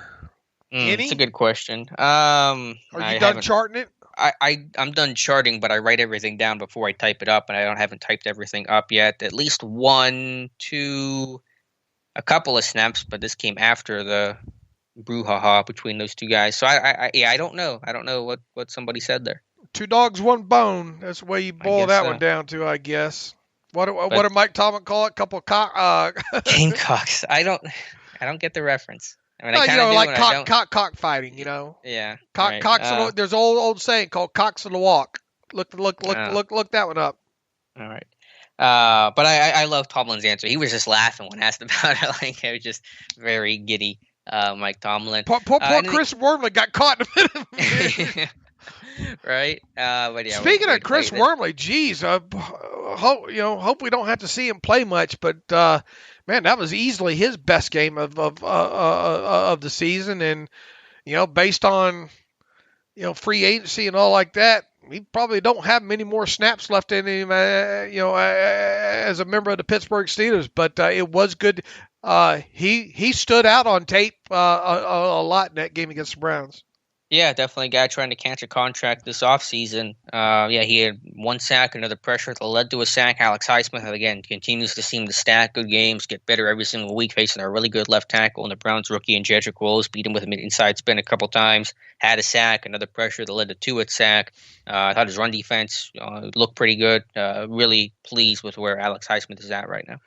Any? That's a good question. Are you done charting it? I'm done charting, but I write everything down before I type it up, and I haven't typed everything up yet. At least one, two, a couple of snaps, but this came after the brouhaha between those two guys. So I don't know. I don't know what somebody said there. Two dogs, one bone. That's the way you boil that one down to, I guess. What did Mike Tomlin call it? Couple of Gamecocks. I don't get the reference. I mean, cockfighting, Yeah. Cocks. There's an old saying called "cocks in the walk." Look that one up. All right. But I love Tomlin's answer. He was just laughing when asked about it. Like, it was just very giddy. Mike Tomlin. Poor Chris Wormley got caught in the middle. Right. But yeah. Speaking of Chris Wormley, geez, hope we don't have to see him play much, but. Man, that was easily his best game of the season, and based on free agency and all like that, he probably don't have many more snaps left in him, as a member of the Pittsburgh Steelers. But it was good. He stood out on tape a lot in that game against the Browns. Yeah, definitely a guy trying to catch a contract this offseason. He had one sack, another pressure that led to a sack. Alex Highsmith, again, continues to seem to stack good games, get better every single week, facing a really good left tackle. And the Browns rookie and Jedrick Wills beat him with an inside spin a couple times, had a sack, another pressure that led to two sack. I thought his run defense looked pretty good. Really pleased with where Alex Highsmith is at right now.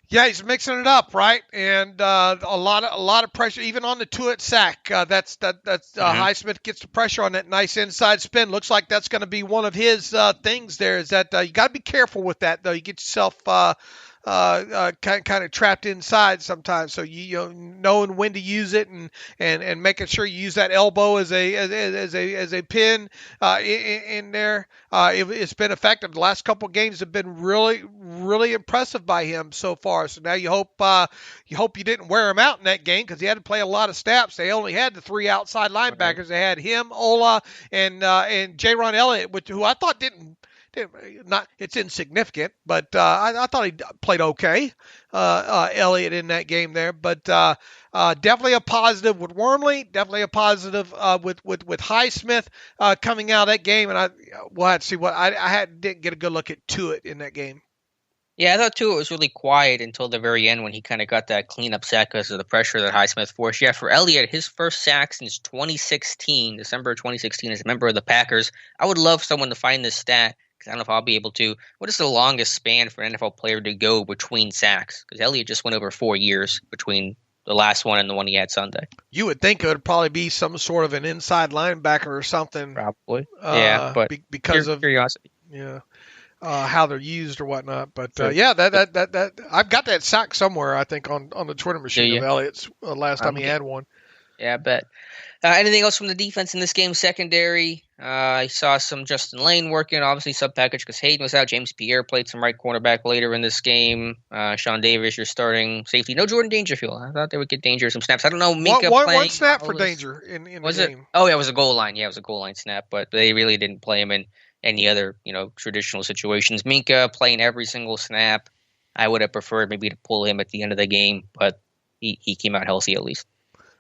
Yeah, he's mixing it up, right? And a lot of pressure, even on the two-hit sack. Highsmith gets the pressure on that nice inside spin. Looks like that's going to be one of his things. There is that you got to be careful with that, though. You get yourself kind of trapped inside sometimes. So knowing when to use it and making sure you use that elbow as a pin in there. It's been effective. The last couple of games have been really, really impressive by him so far. So now you hope you didn't wear him out in that game, because he had to play a lot of snaps. They only had the three outside linebackers. Right. They had him, Ola, and Jaron Elliott, who I thought didn't. It's insignificant, but I thought he played okay, Elliott, in that game there. But definitely a positive with Wormley, definitely a positive with Highsmith coming out of that game. And we'll have to see didn't get a good look at Tuitt in that game. Yeah, I thought Tuitt was really quiet until the very end when he kind of got that cleanup sack because of the pressure that Highsmith forced. Yeah, for Elliott, his first sack since December 2016, as a member of the Packers. I would love someone to find this stat, because I don't know if I'll be able to. What is the longest span for an NFL player to go between sacks? Because Elliott just went over 4 years between the last one and the one he had Sunday. You would think it would probably be some sort of an inside linebacker or something. Probably. Yeah, but because of curiosity. Yeah. How they're used or whatnot. But that I've got that sack somewhere, I think, on the Twitter machine of Elliott's last time he had one. Yeah, I bet. Anything else from the defense in this game? Secondary, I saw some Justin Lane working, obviously sub-package because Hayden was out. James Pierre played some right cornerback later in this game. Sean Davis, your starting safety. No Jordan Dangerfield. I thought they would get Danger some snaps. I don't know. Minka one snap for Danger in the game. It? Oh, yeah, it was a goal line. Yeah, it was a goal line snap, but they really didn't play him in any other, traditional situations. Minka playing every single snap. I would have preferred maybe to pull him at the end of the game, but he came out healthy at least.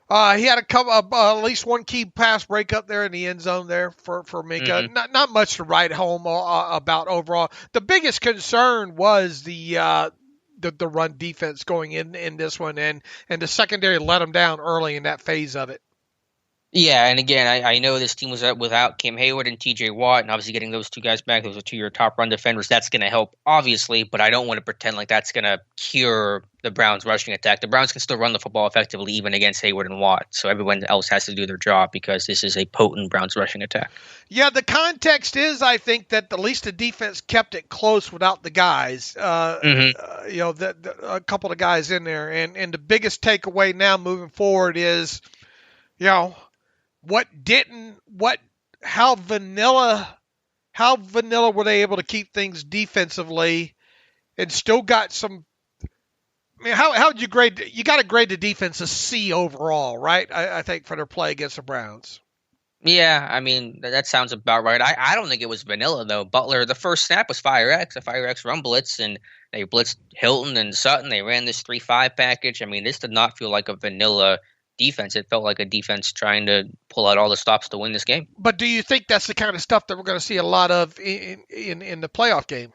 He had at least one key pass breakup there in the end zone there for Minka. Mm-hmm. Not much to write home about overall. The biggest concern was the run defense going in this one, and the secondary let them down early in that phase of it. Yeah, and again, I know this team was without Cam Hayward and TJ Watt, and obviously getting those two guys back, those are two of your top run defenders, that's going to help, obviously, but I don't want to pretend like that's going to cure the Browns' rushing attack. The Browns can still run the football effectively even against Hayward and Watt, so everyone else has to do their job because this is a potent Browns rushing attack. Yeah, the context is, I think, that at least the defense kept it close without the guys. A couple of guys in there, and the biggest takeaway now moving forward is, how vanilla were they able to keep things defensively and still got some. I mean, how would you grade? You got to grade the defense a C overall, right? I think for their play against the Browns. Yeah, I mean, that sounds about right. I don't think it was vanilla, though. Butler, the first snap was Fire X, a Fire X run blitz, and they blitzed Hilton and Sutton. They ran this 3-5 package. I mean, this did not feel like a vanilla defense. It felt like a defense trying to pull out all the stops to win this game. But do you think that's the kind of stuff that we're going to see a lot of in the playoff game?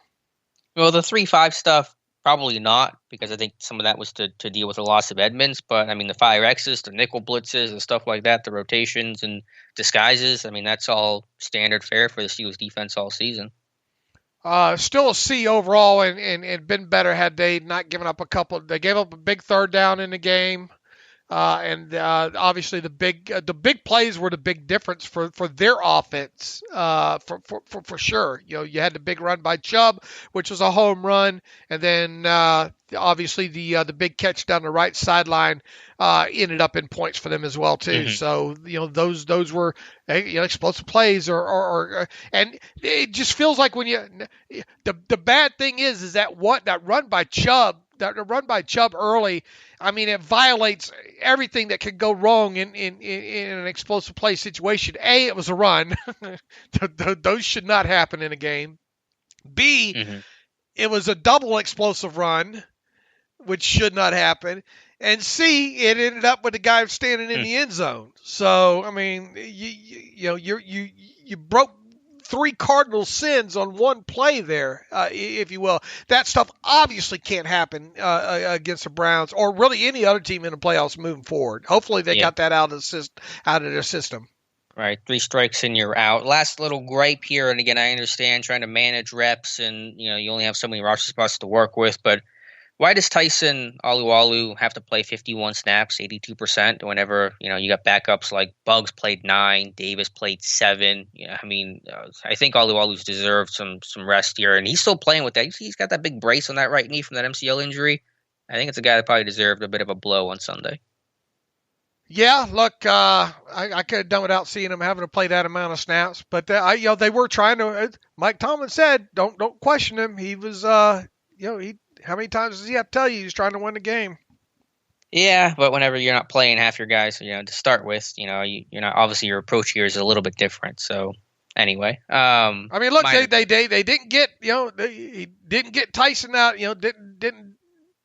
Well, the 3-5 stuff, probably not, because I think some of that was to deal with the loss of Edmonds. But, I mean, the Fire X's, the nickel blitzes and stuff like that, the rotations and disguises, I mean, that's all standard fare for the Steelers defense all season. Still a C overall, and been better had they not given up a couple. They gave up a big third down in the game. Obviously the big plays were the big difference for their offense, for sure. You had the big run by Chubb, which was a home run, and then obviously the big catch down the right sideline ended up in points for them as well too. Mm-hmm. So those were explosive plays, and it just feels like when the bad thing is that run by Chubb. That run by Chubb early, I mean, it violates everything that could go wrong in an explosive play situation. A, it was a run. Those should not happen in a game. B, It was a double explosive run, which should not happen. And C, it ended up with the guy standing in the end zone. So, I mean, you broke 3 cardinal sins on one play there, if you will. That stuff obviously can't happen against the Browns or really any other team in the playoffs moving forward. Hopefully they got that out of their system. Right, 3 strikes and you're out. Last little gripe here, and again, I understand trying to manage reps and you only have so many roster spots to work with, but why does Tyson Alualu have to play 51 snaps, 82%, whenever, you got backups like Buggs played 9, Davis played 7? I mean, I think Alualu's deserved some rest here, and he's still playing with that. He's got that big brace on that right knee from that MCL injury. I think it's a guy that probably deserved a bit of a blow on Sunday. Yeah, look, I could have done without seeing him having to play that amount of snaps, but they were trying to. Mike Tomlin said, "Don't question him." He was, how many times does he have to tell you he's trying to win the game? Yeah, but whenever you're not playing half your guys, to start with, you're not. Obviously, your approach here is a little bit different. So, anyway, I mean, look, they didn't get he didn't get Tyson out. Didn't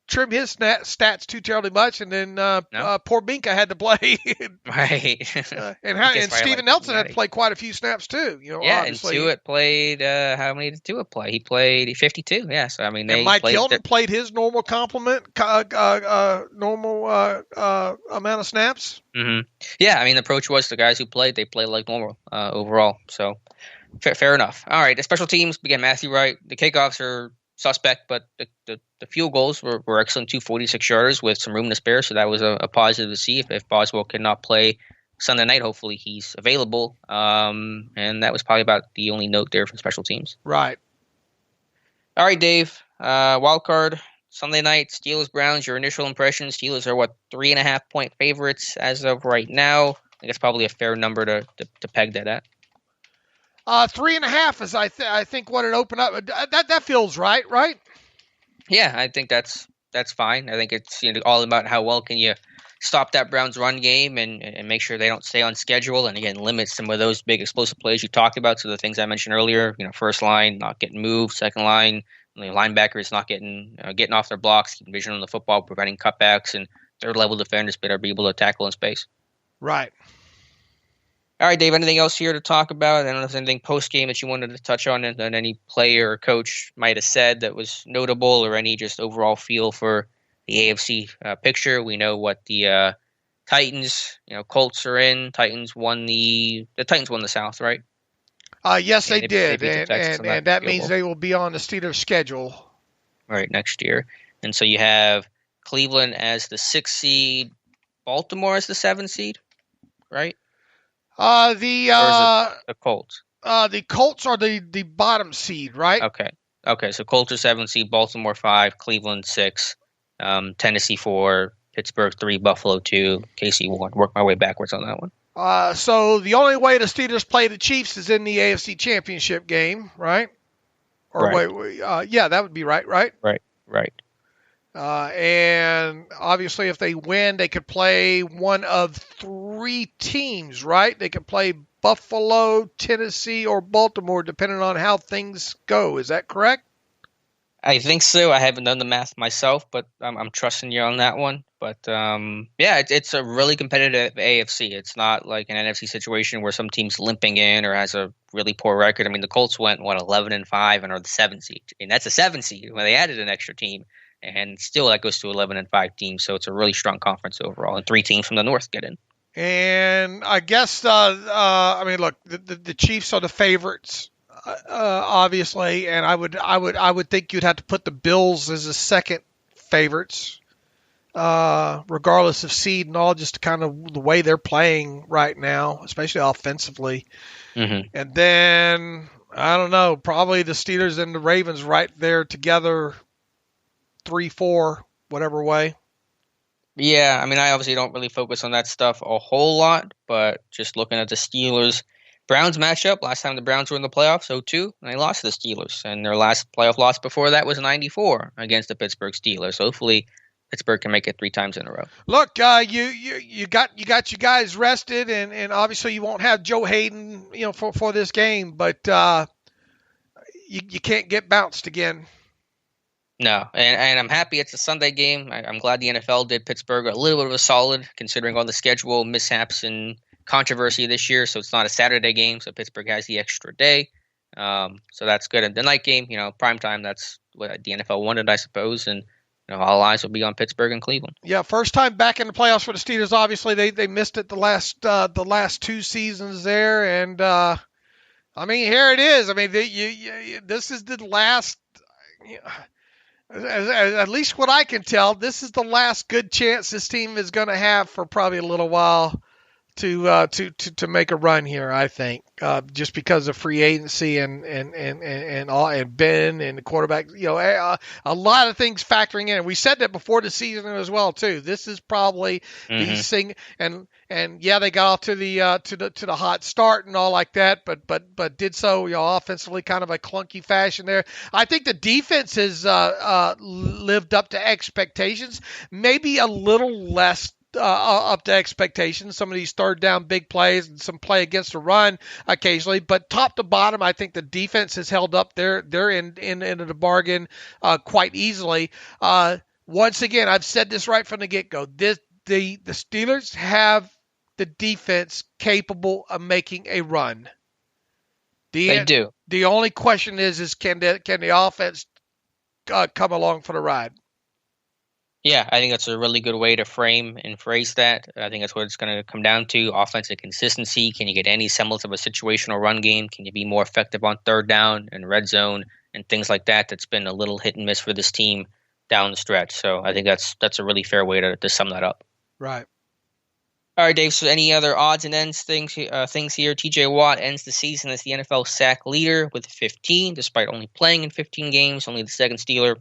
trim his stats too terribly much, and then poor Minka had to play. Right. And Steven Nelson had to play quite a few snaps too. Yeah, obviously. And Tuitt played. How many did Tuitt play? He played 52. Yeah, so I mean, and Mike Hilton played his normal normal amount of snaps. Mm-hmm. Yeah, I mean, the approach was the guys who played, they played like normal overall. So fair enough. All right, the special teams, again, Matthew Wright. The kickoffs are suspect, but the field goals were excellent, 2 46-yarders with some room to spare, so that was a positive to see. If Boswell cannot play Sunday night, hopefully he's available, and that was probably about the only note there from special teams. Right. All right, Dave, Wildcard, Sunday night, Steelers-Browns, your initial impressions. Steelers are, 3.5-point favorites as of right now? I think it's probably a fair number to peg that at. 3.5 is I think what it opened up. That feels right? Yeah, I think that's fine. I think it's all about how well can you stop that Browns run game and make sure they don't stay on schedule, and again limit some of those big explosive plays you talked about. So the things I mentioned earlier, first line not getting moved, second line linebackers not getting off their blocks, keeping vision on the football, preventing cutbacks, and third level defenders better be able to tackle in space. Right. All right, Dave, anything else here to talk about? I don't know if there's anything post-game that you wanted to touch on that any player or coach might have said that was notable, or any just overall feel for the AFC picture. We know what the Titans, Colts are in. Titans won the South, right? Yes, And they did, beat the Texans on and that field means goal. they will be on the Steelers' schedule. Right, next year. And so you have Cleveland as the 6th seed, Baltimore as the 7th seed, right? Or is it the Colts? The Colts are the bottom seed, right? Okay. So Colts are 7th seed, Baltimore 5, Cleveland 6, Tennessee 4, Pittsburgh 3, Buffalo 2, KC 1. Work my way backwards on that one. So the only way the Steelers play the Chiefs is in the AFC Championship game, right? Or right. wait, yeah, that would be right. Right. And obviously, if they win, they could play one of 3 teams, right? They could play Buffalo, Tennessee, or Baltimore, depending on how things go. Is that correct? I think so. I haven't done the math myself, but I'm trusting you on that one. But yeah, it's a really competitive AFC. It's not like an NFC situation where some team's limping in or has a really poor record. I mean, the Colts went 11-5 and are the 7th seed, and that's a 7th seed when they added an extra team, and still that goes to 11-5 teams. So it's a really strong conference overall, and 3 teams from the North get in. And I guess I mean, look, the Chiefs are the favorites. Obviously, and I would think you'd have to put the Bills as the second favorites, regardless of seed and all, just kind of the way they're playing right now, especially offensively. Mm-hmm. And then I don't know, probably the Steelers and the Ravens right there together, 3-4, whatever way. Yeah, I mean, I obviously don't really focus on that stuff a whole lot, but just looking at the Steelers. Browns matchup, last time the Browns were in the playoffs, 0-2, and they lost to the Steelers. And their last playoff loss before that was 94 against the Pittsburgh Steelers. So hopefully Pittsburgh can make it 3 times in a row. Look, you got you guys rested, and obviously you won't have Joe Hayden, for this game, but you can't get bounced again. No, and I'm happy it's a Sunday game. I'm glad the NFL did Pittsburgh a little bit of a solid, considering all the schedule mishaps and controversy this year. So it's not a Saturday game, so Pittsburgh has the extra day. So that's good. And the night game, prime time, that's what the NFL wanted, I suppose. And all eyes will be on Pittsburgh and Cleveland. Yeah, first time back in the playoffs for the Steelers. Obviously, they missed it the last 2 seasons there, and I mean, here it is. I mean, this is the last. At least what I can tell, this is the last good chance this team is going to have for probably a little while to make a run here. I think just because of free agency and Ben and the quarterback, a lot of things factoring in. We said that before the season as well too. This is probably the thing, and yeah, they got off to the hot start and all like that, but did so offensively kind of a clunky fashion there. I think the defense has lived up to expectations, maybe a little less up to expectations. Some of these third down big plays and some play against the run occasionally, but top to bottom, I think the defense has held up their end of the bargain quite easily. Once again, I've said this right from the get-go. The Steelers have the defense capable of making a run. They do. The only question is can the offense come along for the ride? Yeah, I think that's a really good way to frame and phrase that. I think that's what it's going to come down to. Offensive consistency. Can you get any semblance of a situational run game? Can you be more effective on third down and red zone and things like that? That's been a little hit and miss for this team down the stretch. So I think that's a really fair way to sum that up. Right. All right, Dave. So any other odds and ends things here? TJ Watt ends the season as the NFL sack leader with 15, despite only playing in 15 games. Only the second Steeler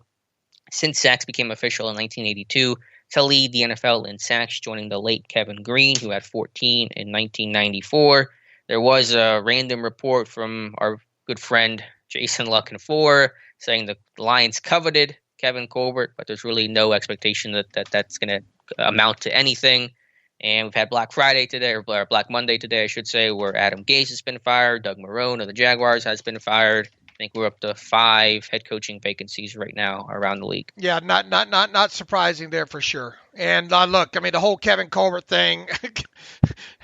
since sacks became official in 1982 to lead the NFL in sacks, joining the late Kevin Green, who had 14 in 1994. There was a random report from our good friend Jason Luck-and-4 saying the Lions coveted Kevin Colbert, but there's really no expectation that's going to amount to anything. And we've had Black Friday today, or Black Monday today, I should say, where Adam Gase has been fired, Doug Marrone of the Jaguars has been fired. I think we're up to 5 head coaching vacancies right now around the league. Yeah, not surprising there for sure. And look, I mean, the whole Kevin Colbert thing.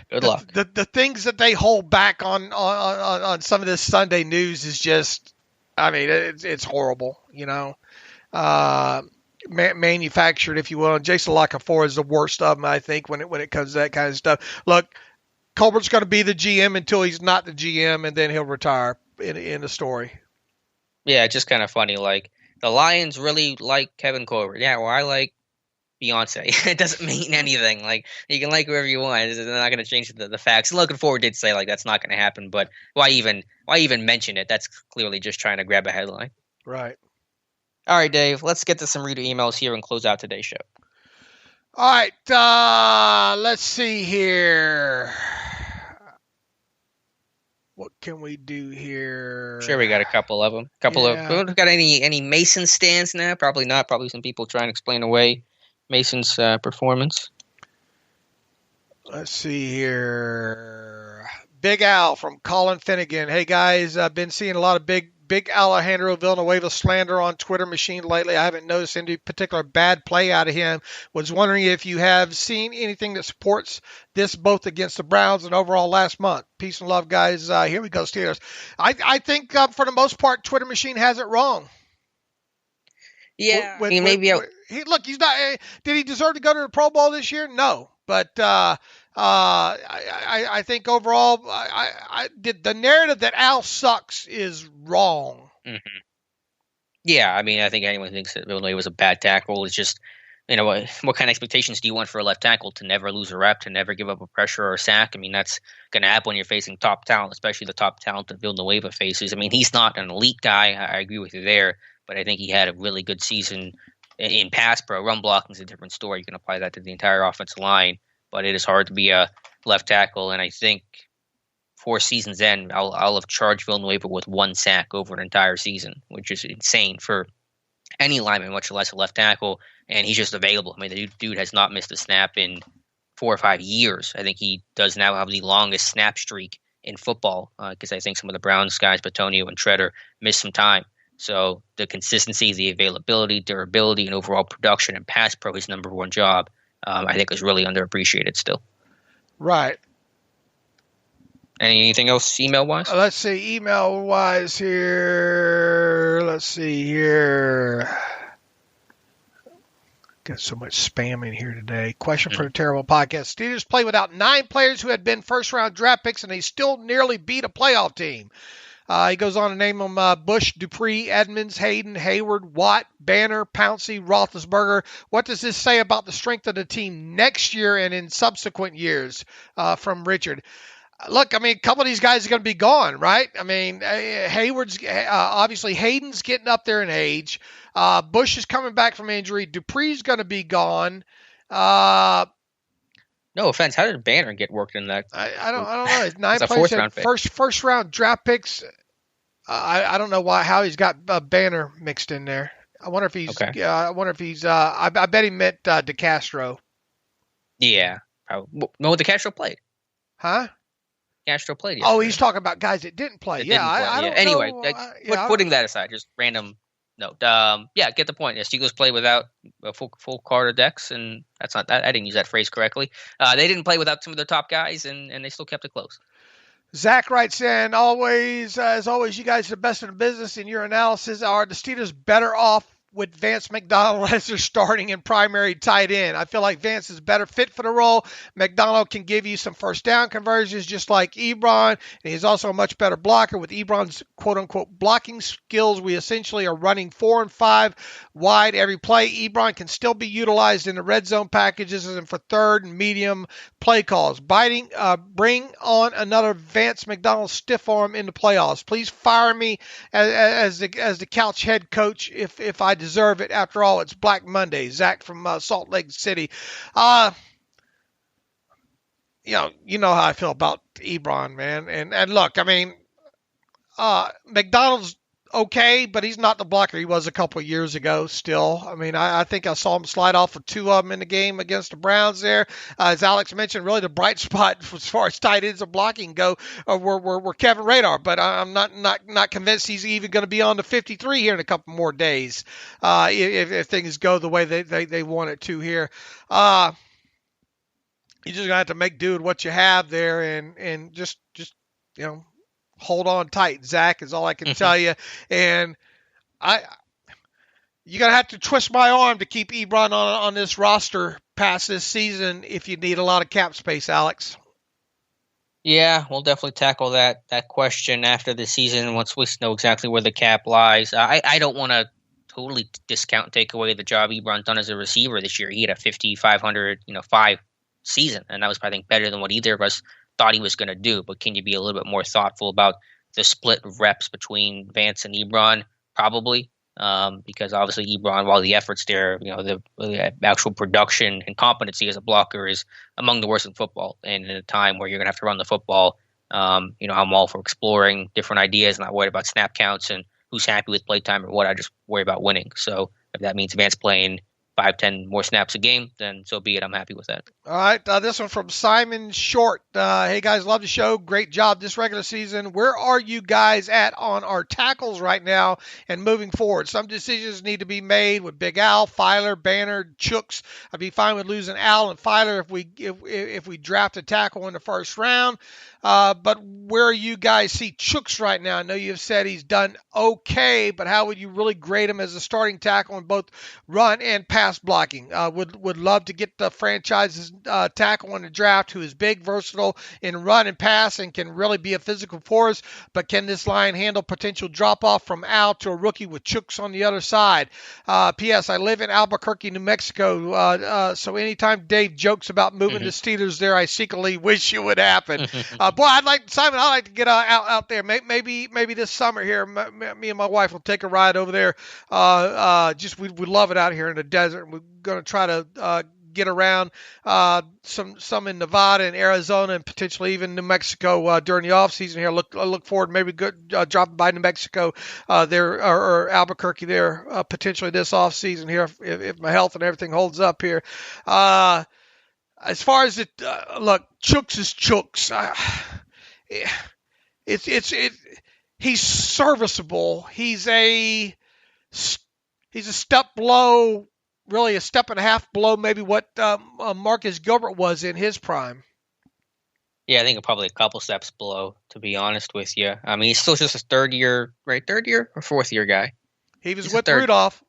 Good luck. The things that they hold back on some of this Sunday news is just, I mean, it's horrible. manufactured, if you will. And Jason Lockenford is the worst of them, I think, when it comes to that kind of stuff. Look, Colbert's going to be the GM until he's not the GM, and then he'll retire in the story. Yeah, it's just kind of funny. Like, the Lions really like Kevin Colbert. Yeah, well, I like Beyonce. It doesn't mean anything. Like, you can like whoever you want. They're not going to change the facts. Lockenford did say, like, that's not going to happen, but why even mention it? That's clearly just trying to grab a headline. Right. All right, Dave, let's get to some reader emails here and close out today's show. All right, let's see here. What can we do here? Sure, we got a couple of them. Got any Mason stands now? Probably not. Probably some people trying to explain away Mason's performance. Let's see here. Big Al from Colin Finnegan. Hey, guys, I've been seeing a lot of big Alejandro Villanueva slander on Twitter machine lately. I haven't noticed any particular bad play out of him. Was wondering if you have seen anything that supports this both against the Browns and overall last month. Peace and love, guys. Here we go, Steelers. I think for the most part, Twitter machine has it wrong. Yeah, he's not. Did he deserve to go to the Pro Bowl this year? No, but I think overall, I did the narrative that Al sucks is wrong. Mm-hmm. Yeah, I mean, I think anyone thinks that Villanova was a bad tackle. It's just, what kind of expectations do you want for a left tackle? To never lose a rep, to never give up a pressure or a sack? I mean, that's going to happen when you're facing top talent, especially the top talent that Villanueva faces. I mean, he's not an elite guy. I agree with you there, but I think he had a really good season in pass pro. Run blocking is a different story. You can apply that to the entire offensive line, but it is hard to be a left tackle, and I think 4 seasons in, I'll have charged Villanueva with 1 sack over an entire season, which is insane for any lineman, much less a left tackle, and he's just available. I mean, the dude has not missed a snap in 4 or 5 years. I think he does now have the longest snap streak in football because I think some of the Browns guys, Batonio and Treader, missed some time. So the consistency, the availability, durability, and overall production and pass pro, his number 1 job, I think is really underappreciated still. Right. Anything else email-wise? Let's see, email-wise here. Let's see here. Got so much spam in here today. Question for the Terrible Podcast. Steelers play without 9 players who had been first-round draft picks, and they still nearly beat a playoff team. He goes on to name them Bush, Dupree, Edmonds, Hayden, Hayward, Watt, Banner, Pouncey, Roethlisberger. What does this say about the strength of the team next year and in subsequent years? From Richard. Look, I mean, a couple of these guys are going to be gone, right? I mean, Hayward's obviously Hayden's getting up there in age. Bush is coming back from injury. Dupree's going to be gone. No offense. How did Banner get worked in that? I don't know. It's 9 players, round pick. First round draft picks. I don't know how he's got Banner mixed in there. I wonder if he's. Okay. I bet he meant DeCastro. Yeah. No, DeCastro played. Huh? Castro played yesterday. Oh, he's talking about guys that didn't play. I don't anyway, know. Putting that aside, just random note. Get the point. The Steelers play without a full card of decks, and that's not that. I didn't use that phrase correctly. They didn't play without some of their top guys, and they still kept it close. Zach writes in, as always, you guys are the best in the business. In your analysis, are the Steelers better off with Vance McDonald as their starting and primary tight end? I feel like Vance is better fit for the role. McDonald can give you some first down conversions just like Ebron, and he's also a much better blocker. With Ebron's quote-unquote blocking skills, we essentially are running 4 and 5 wide every play. Ebron can still be utilized in the red zone packages and for third and medium play calls. Bring on another Vance McDonald stiff arm in the playoffs. Please fire me as the couch head coach if I deserve it. After all, it's Black Monday. Zach from Salt Lake City. You know how I feel about Ebron, man. And look, I mean, McDonald's okay, but he's not the blocker he was a couple of years ago still. I mean, I think I saw him slide off of 2 of them in the game against the Browns there. As Alex mentioned, really the bright spot as far as tight ends and blocking go were Kevin Radar, but I'm not convinced he's even going to be on the 53 here in a couple more days if things go the way they want it to here. You just going to have to make do with what you have there and just hold on tight, Zach, is all I can tell you. And You're going to have to twist my arm to keep Ebron on this roster past this season if you need a lot of cap space, Alex. Yeah, we'll definitely tackle that question after the season once we know exactly where the cap lies. I don't want to totally discount and take away the job Ebron's done as a receiver this year. He had a 5,500, 5 season, and that was, I think, better than what either of us thought he was going to do. But can you be a little bit more thoughtful about the split of reps between Vance and Ebron? Probably. Because obviously Ebron, while the effort's there, the actual production and competency as a blocker is among the worst in football. And in a time where you're going to have to run the football, I'm all for exploring different ideas, not worried about snap counts and who's happy with playtime or what. I just worry about winning. So if that means Vance playing 5-10 more snaps a game, then so be it. I'm happy with that. All right. This one from Simon Short. Hey, guys, love the show. Great job this regular season. Where are you guys at on our tackles right now and moving forward? Some decisions need to be made with Big Al, Filer, Banner, Chooks. I'd be fine with losing Al and Filer if we draft a tackle in the first round. But where you guys see Chooks right now? I know you've said he's done okay, but how would you really grade him as a starting tackle in both run and pass blocking? Would love to get the franchise's tackle in the draft who is big, versatile in run and pass and can really be a physical force, but can this line handle potential drop-off from Al to a rookie with Chooks on the other side? P.S. I live in Albuquerque, New Mexico, so anytime Dave jokes about moving the Steelers there, I secretly wish it would happen. Boy, I'd like to get out there. Maybe this summer here, me and my wife will take a ride over there. We love it out here in the desert. We're going to try to get around some in Nevada and Arizona and potentially even New Mexico during the off season here. I look forward to maybe dropping by New Mexico there or Albuquerque there potentially this off season here if my health and everything holds up here. As far as look, Chooks is Chooks. He's serviceable. He's a step below, really a step and a half below maybe what Marcus Gilbert was in his prime. Yeah, I think probably a couple steps below, to be honest with you. I mean, he's still just a third year or fourth year guy. He was with Rudolph.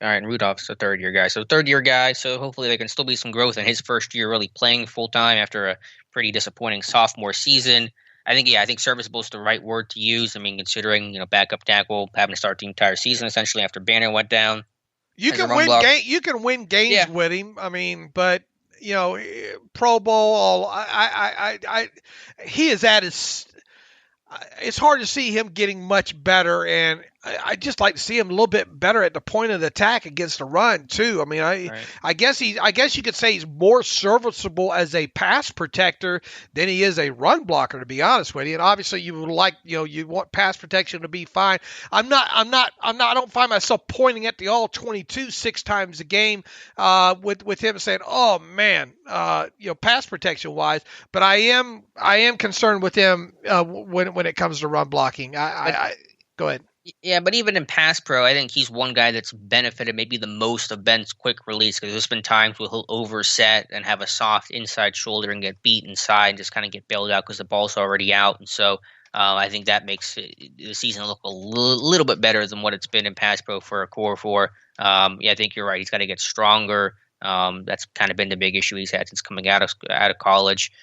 All right, and Rudolph's a third-year guy. So third-year guy, so hopefully there can still be some growth in his first year really playing full-time after a pretty disappointing sophomore season. I think serviceable is the right word to use. I mean, considering, backup tackle, having to start the entire season essentially after Banner went down. You can win games with him. I mean, but, Pro Bowl, he is at his – it's hard to see him getting much better, and I just like to see him a little bit better at the point of the attack against the run too. I mean, I guess you could say he's more serviceable as a pass protector than he is a run blocker, to be honest with you. And obviously, you would like, you want pass protection to be fine. I don't find myself pointing at the all 22 6 times a game with him saying, oh man, pass protection wise. But I am concerned with him when it comes to run blocking. Go ahead. Yeah, but even in pass pro, I think he's one guy that's benefited maybe the most of Ben's quick release, because there's been times where he'll overset and have a soft inside shoulder and get beat inside and just kind of get bailed out because the ball's already out. And so I think that makes the season look a little bit better than what it's been in pass pro for a core four. I think you're right. He's got to get stronger. That's kind of been the big issue he's had since coming out of college.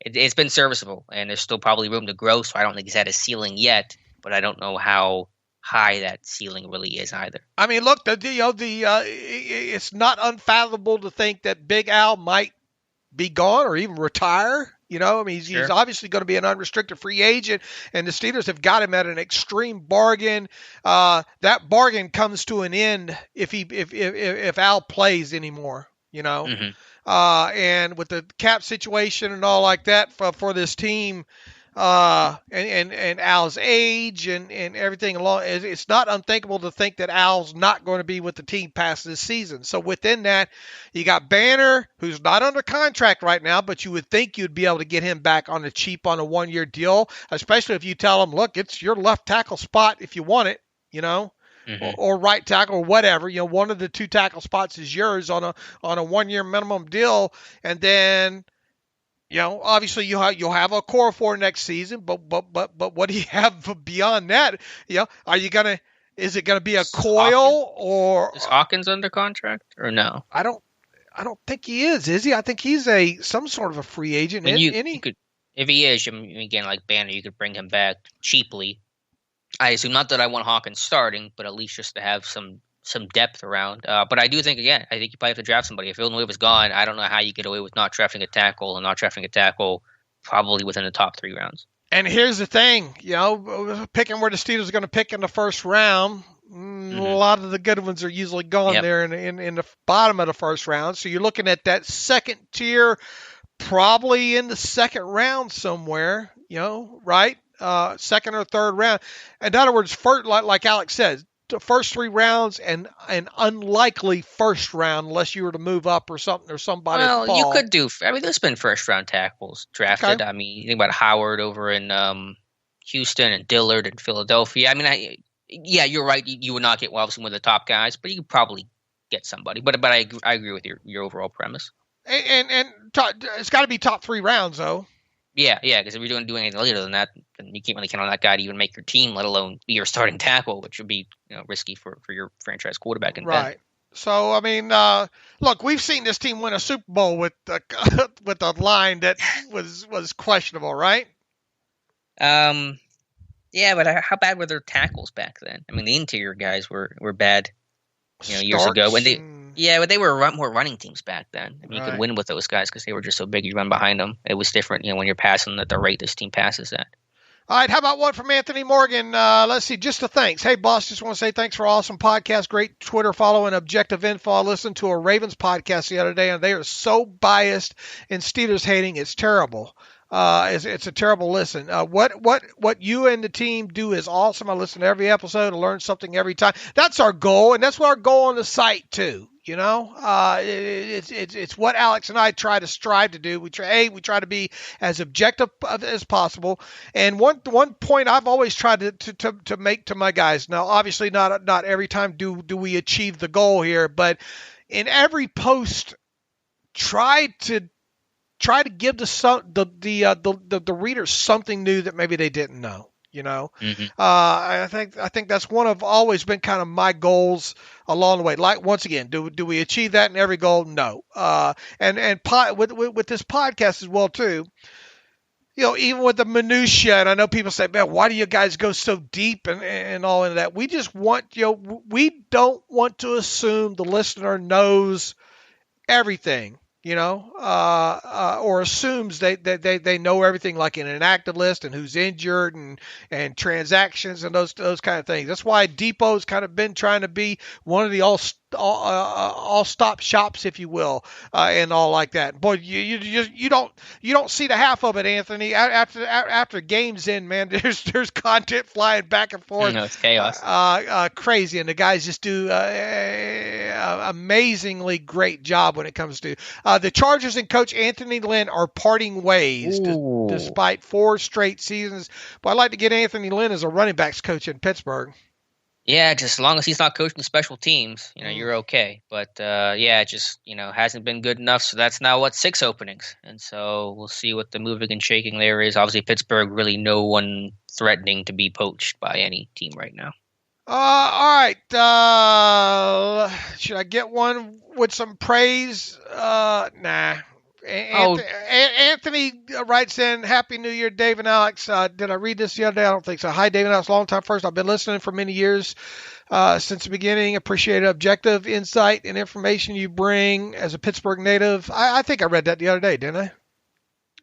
It's been serviceable, and there's still probably room to grow, so I don't think he's at a ceiling yet, but I don't know how high that ceiling really is either. I mean, look, it's not unfathomable to think that Big Al might be gone or even retire. He's obviously going to be an unrestricted free agent, and the Steelers have got him at an extreme bargain. That bargain comes to an end if Al plays anymore, Mm-hmm. And with the cap situation and all like that for this team, and Al's age and everything along, it's not unthinkable to think that Al's not going to be with the team past this season. So within that, you got Banner, who's not under contract right now, but you would think you'd be able to get him back on the cheap on a 1-year deal, especially if you tell him, look, it's your left tackle spot if you want it, Mm-hmm. Or right tackle or whatever. One of the 2 tackle spots is yours on a 1-year minimum deal, and then obviously you'll have a core for next season. But what do you have beyond that? Are you gonna Is it going to be a Coyle or is Hawkins under contract or no? I don't think he is he? I think he's some sort of a free agent. You could, if he is, again, like Banner, you could bring him back cheaply. I assume, not that I want Hawkins starting, but at least just to have some depth around. But I do think, again, I think you probably have to draft somebody. If Villanueva's gone, I don't know how you get away with not drafting a tackle and not drafting a tackle probably within the top 3 rounds. And here's the thing, picking where the Steelers are going to pick in the first round, a lot of the good ones are usually gone there in the bottom of the first round. So you're looking at that second tier, probably in the second round somewhere, right? Second or third round. In other words, first, like Alex says, the first 3 rounds and an unlikely first round unless you were to move up or something or somebody. Well, fall. You could do. I mean, there's been first round tackles drafted. Okay. I mean, you think about Howard over in Houston and Dillard in Philadelphia. I mean, you're right. You would not get obviously one of the top guys, but you could probably get somebody. But I agree with your overall premise. And it's got to be top 3 rounds though. Yeah, because if you're doing anything later than that, then you can't really count on that guy to even make your team, let alone be your starting tackle, which would be risky for your franchise quarterback. Right. So I mean, look, we've seen this team win a Super Bowl with a line that was questionable, right? Yeah, but how bad were their tackles back then? I mean, the interior guys were bad, years ago when they. Yeah, but they were more running teams back then. I mean, you could win with those guys because they were just so big. You run behind them. It was different, when you're passing at the rate this team passes at. All right, how about one from Anthony Morgan? Let's see, just the thanks. Hey, boss, just want to say thanks for awesome podcast. Great Twitter follow and objective info. I listened to a Ravens podcast the other day, and they are so biased and Steelers hating. It's terrible. It's a terrible listen. What you and the team do is awesome. I listen to every episode and learn something every time. That's our goal, and that's what our goal on the site too. It's what Alex and I try to strive to do. We try to be as objective as possible. And one point I've always tried to make to my guys. Now, obviously, not every time do we achieve the goal here, but in every post, try to give the readers something new that maybe they didn't know. I think that's one of always been kind of my goals along the way. Like, once again, do we achieve that in every goal? No. And with this podcast as well too. Even with the minutia, and I know people say, man, why do you guys go so deep and all of that? We just want, we don't want to assume the listener knows everything. Or assumes they know everything, like in an active list and who's injured and transactions and those kind of things. That's why Depot's kind of been trying to be one of the all stop shops, if you will, and all like that. Boy, you don't see the half of it, Anthony. After games in, man, there's content flying back and forth. It's chaos. Crazy, and the guys just do amazingly great job when it comes to the Chargers and Coach Anthony Lynn are parting ways despite 4 straight seasons. But I'd like to get Anthony Lynn as a running backs coach in Pittsburgh. Yeah, just as long as he's not coaching special teams, you're okay. But just hasn't been good enough. So that's now 6 openings, and so we'll see what the moving and shaking there is. Obviously, Pittsburgh, really no one threatening to be poached by any team right now. All right. Should I get one with some praise? Nah. Anthony writes in, Happy New Year, Dave and Alex. Did I read this the other day? I don't think so. Hi, Dave and Alex, long time first. I've been listening for many years since the beginning. Appreciate objective insight and information you bring as a Pittsburgh native. I think I read that the other day, didn't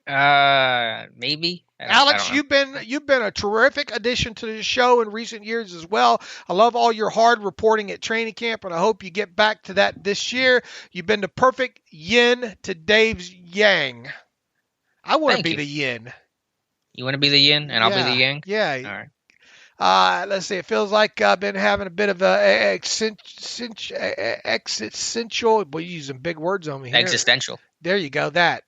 I? Maybe. Alex, you've been a terrific addition to the show in recent years as well. I love all your hard reporting at training camp, and I hope you get back to that this year. You've been the perfect yin to Dave's yang. I want to be the yin. You want to be the yin, and I'll be the yang? Yeah. All right. Let's see. It feels like I've been having a bit of a existential. We're using big words on me here. Existential. There you go. That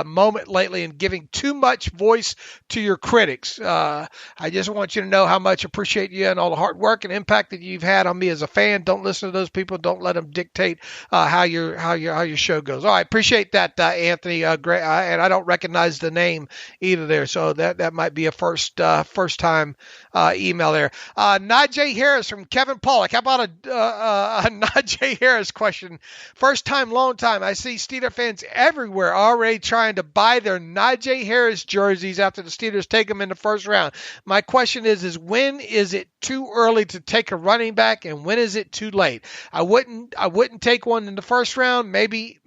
moment lately and giving too much voice to your critics. I just want you to know how much I appreciate you and all the hard work and impact that you've had on me as a fan. Don't listen to those people. Don't let them dictate how your show goes. All right, appreciate that, Anthony. Great, and I don't recognize the name either there, so that might be a first time email there. Najee Harris from Kevin Pollock. How about a Najee Harris question? First time, long time. I see Steeler fans everywhere already trying to buy their Najee Harris jerseys after the Steelers take them in the first round. My question is when is it too early to take a running back, and when is it too late? I wouldn't take one in the first round, maybe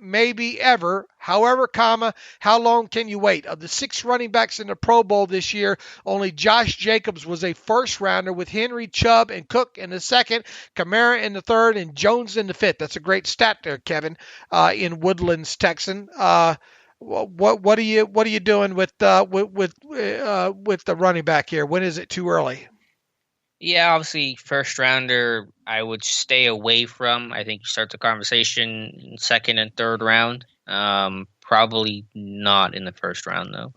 ever. However, how long can you wait? Of the 6 running backs in the Pro Bowl this year, only Josh Jacobs was a first rounder, with Henry, Chubb, and Cook in the second, Kamara in the third, and Jones in the fifth. That's a great stat there, Kevin, in Woodlands, Texan. What are you doing with the running back here? When is it too early? Yeah, obviously, first rounder I would stay away from. I think you start the conversation in second and third round. Probably not in the first round, though.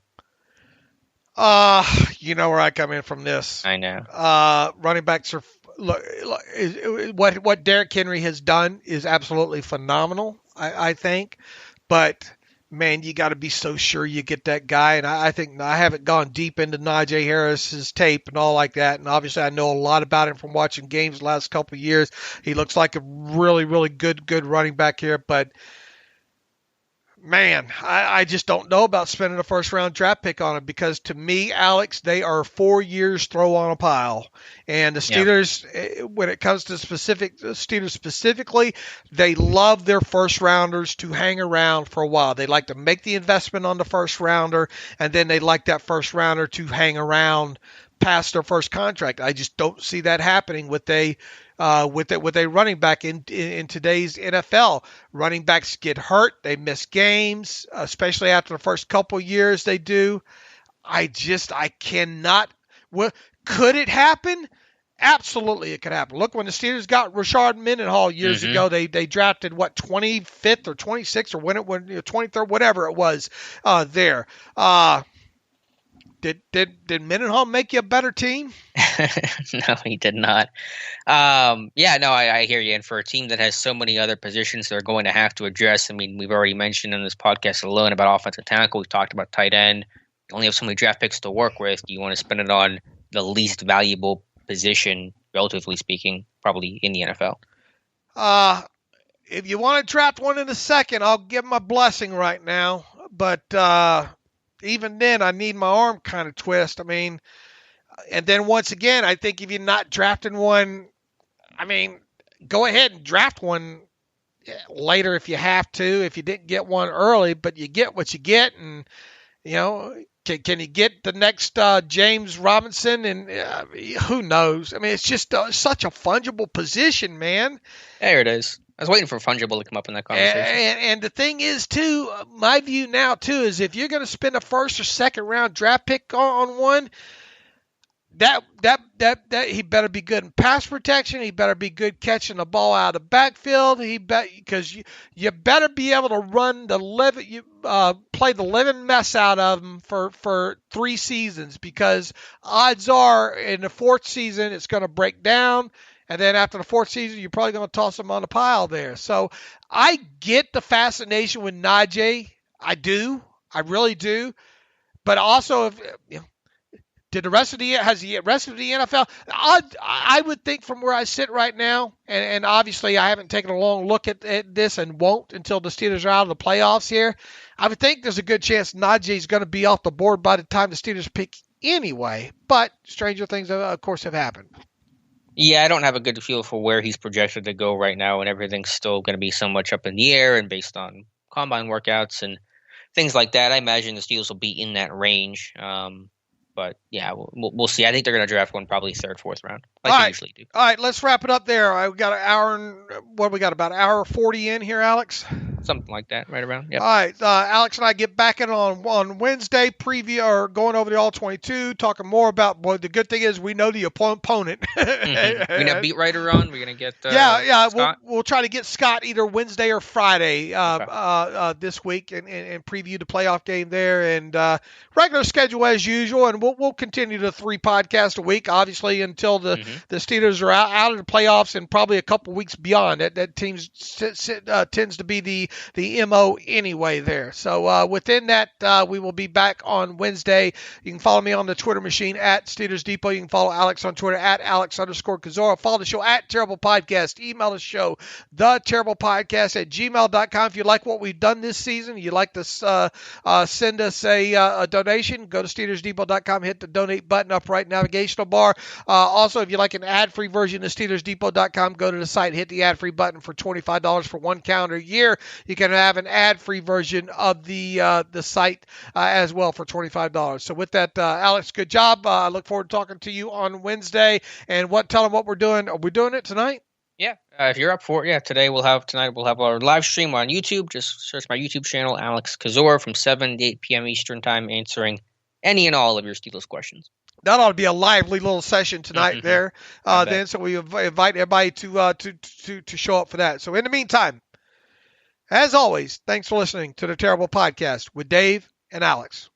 You know where I come in from this. I know. Running backs are what Derrick Henry has done is absolutely phenomenal, I think. But man, you got to be so sure you get that guy. And I think I haven't gone deep into Najee Harris's tape and all like that. And obviously I know a lot about him from watching games the last couple of years. He looks like a really, really good running back here. But man, I just don't know about spending a first-round draft pick on him, because to me, Alex, they are 4 years throw on a pile. And the Steelers, when it comes to Steelers specifically, they love their first-rounders to hang around for a while. They like to make the investment on the first-rounder, and then they like that first-rounder to hang around past their first contract. I just don't see that happening with a running back in today's NFL. Running backs get hurt, they miss games, especially after the first couple years they do. I cannot. Could it happen? Absolutely, it could happen. Look, when the Steelers got Rashard Mendenhall years ago, they drafted 25th or 26th or when 23rd, whatever it was there. Did Mendenhall make you a better team? No, he did not. I hear you. And for a team that has so many other positions they're going to have to address, I mean, we've already mentioned in this podcast alone about offensive tackle. We've talked about tight end. You only have so many draft picks to work with. You want to spend it on the least valuable position, relatively speaking, probably in the NFL. If you want to draft one in the second, I'll give my blessing right now. But even then, I need my arm kind of twist. I mean, and then once again, I think if you're not drafting one, I mean, go ahead and draft one later if you have to, if you didn't get one early, but you get what you get. And, can you get the next James Robinson? And who knows? I mean, it's just such a fungible position, man. There it is. I was waiting for fungible to come up in that conversation. And the thing is, too, my view now, too, is if you're going to spend a first or second round draft pick on one, that he better be good in pass protection. He better be good catching the ball out of the backfield. Because you better be able to play the living mess out of him for 3 seasons, because odds are in the 4th season it's going to break down. And then after the 4th season, you're probably going to toss him on the pile there. So I get the fascination with Najee. I do. I really do. But also, has the rest of the NFL? I would think from where I sit right now, and obviously I haven't taken a long look at this and won't until the Steelers are out of the playoffs here. I would think there's a good chance Najee's going to be off the board by the time the Steelers pick anyway. But stranger things, of course, have happened. Yeah, I don't have a good feel for where he's projected to go right now, and everything's still going to be so much up in the air and based on combine workouts and things like that. I imagine the Steelers will be in that range. But yeah, we'll see. I think they're going to draft one probably 3rd, 4th round, like they usually do. All right, let's wrap it up there. We got an hour. What we got? About an hour 40 in here, Alex. something like that, right around. Yep. All right, Alex and I get back in on Wednesday, preview or going over the All-22, talking more about. Boy, the good thing is we know the opponent. Mm-hmm. We got beat writer on. We're gonna get. We'll try to get Scott either Wednesday or Friday this week and preview the playoff game there, and regular schedule as usual, and we'll continue the 3 podcasts a week, obviously until the Steelers are out of the playoffs and probably a couple weeks beyond. That teams tends to be the MO anyway there. So within that, we will be back on Wednesday. You can follow me on the Twitter machine at Steelers Depot. You can follow Alex on Twitter at Alex_Kozora. Follow the show at Terrible Podcast. Email the show, theterriblepodcast@gmail.com. If you like what we've done this season, you'd like to send us a donation, go to SteelersDepot.com, hit the donate button, upright navigational bar. Also, if you like an ad-free version of SteelersDepot.com, go to the site, hit the ad-free button for $25 for 1 calendar year. You can have an ad-free version of the site as well for $25. So with that, Alex, good job. I look forward to talking to you on Wednesday. And tell them what we're doing. Are we doing it tonight? Yeah, if you're up for it, tonight we'll have our live stream on YouTube. Just search my YouTube channel, Alex Kozora, from 7 to 8 p.m. Eastern Time, answering any and all of your Steelers questions. That ought to be a lively little session tonight there. Then, so we invite everybody to show up for that. So in the meantime, as always, thanks for listening to the Terrible Podcast with Dave and Alex.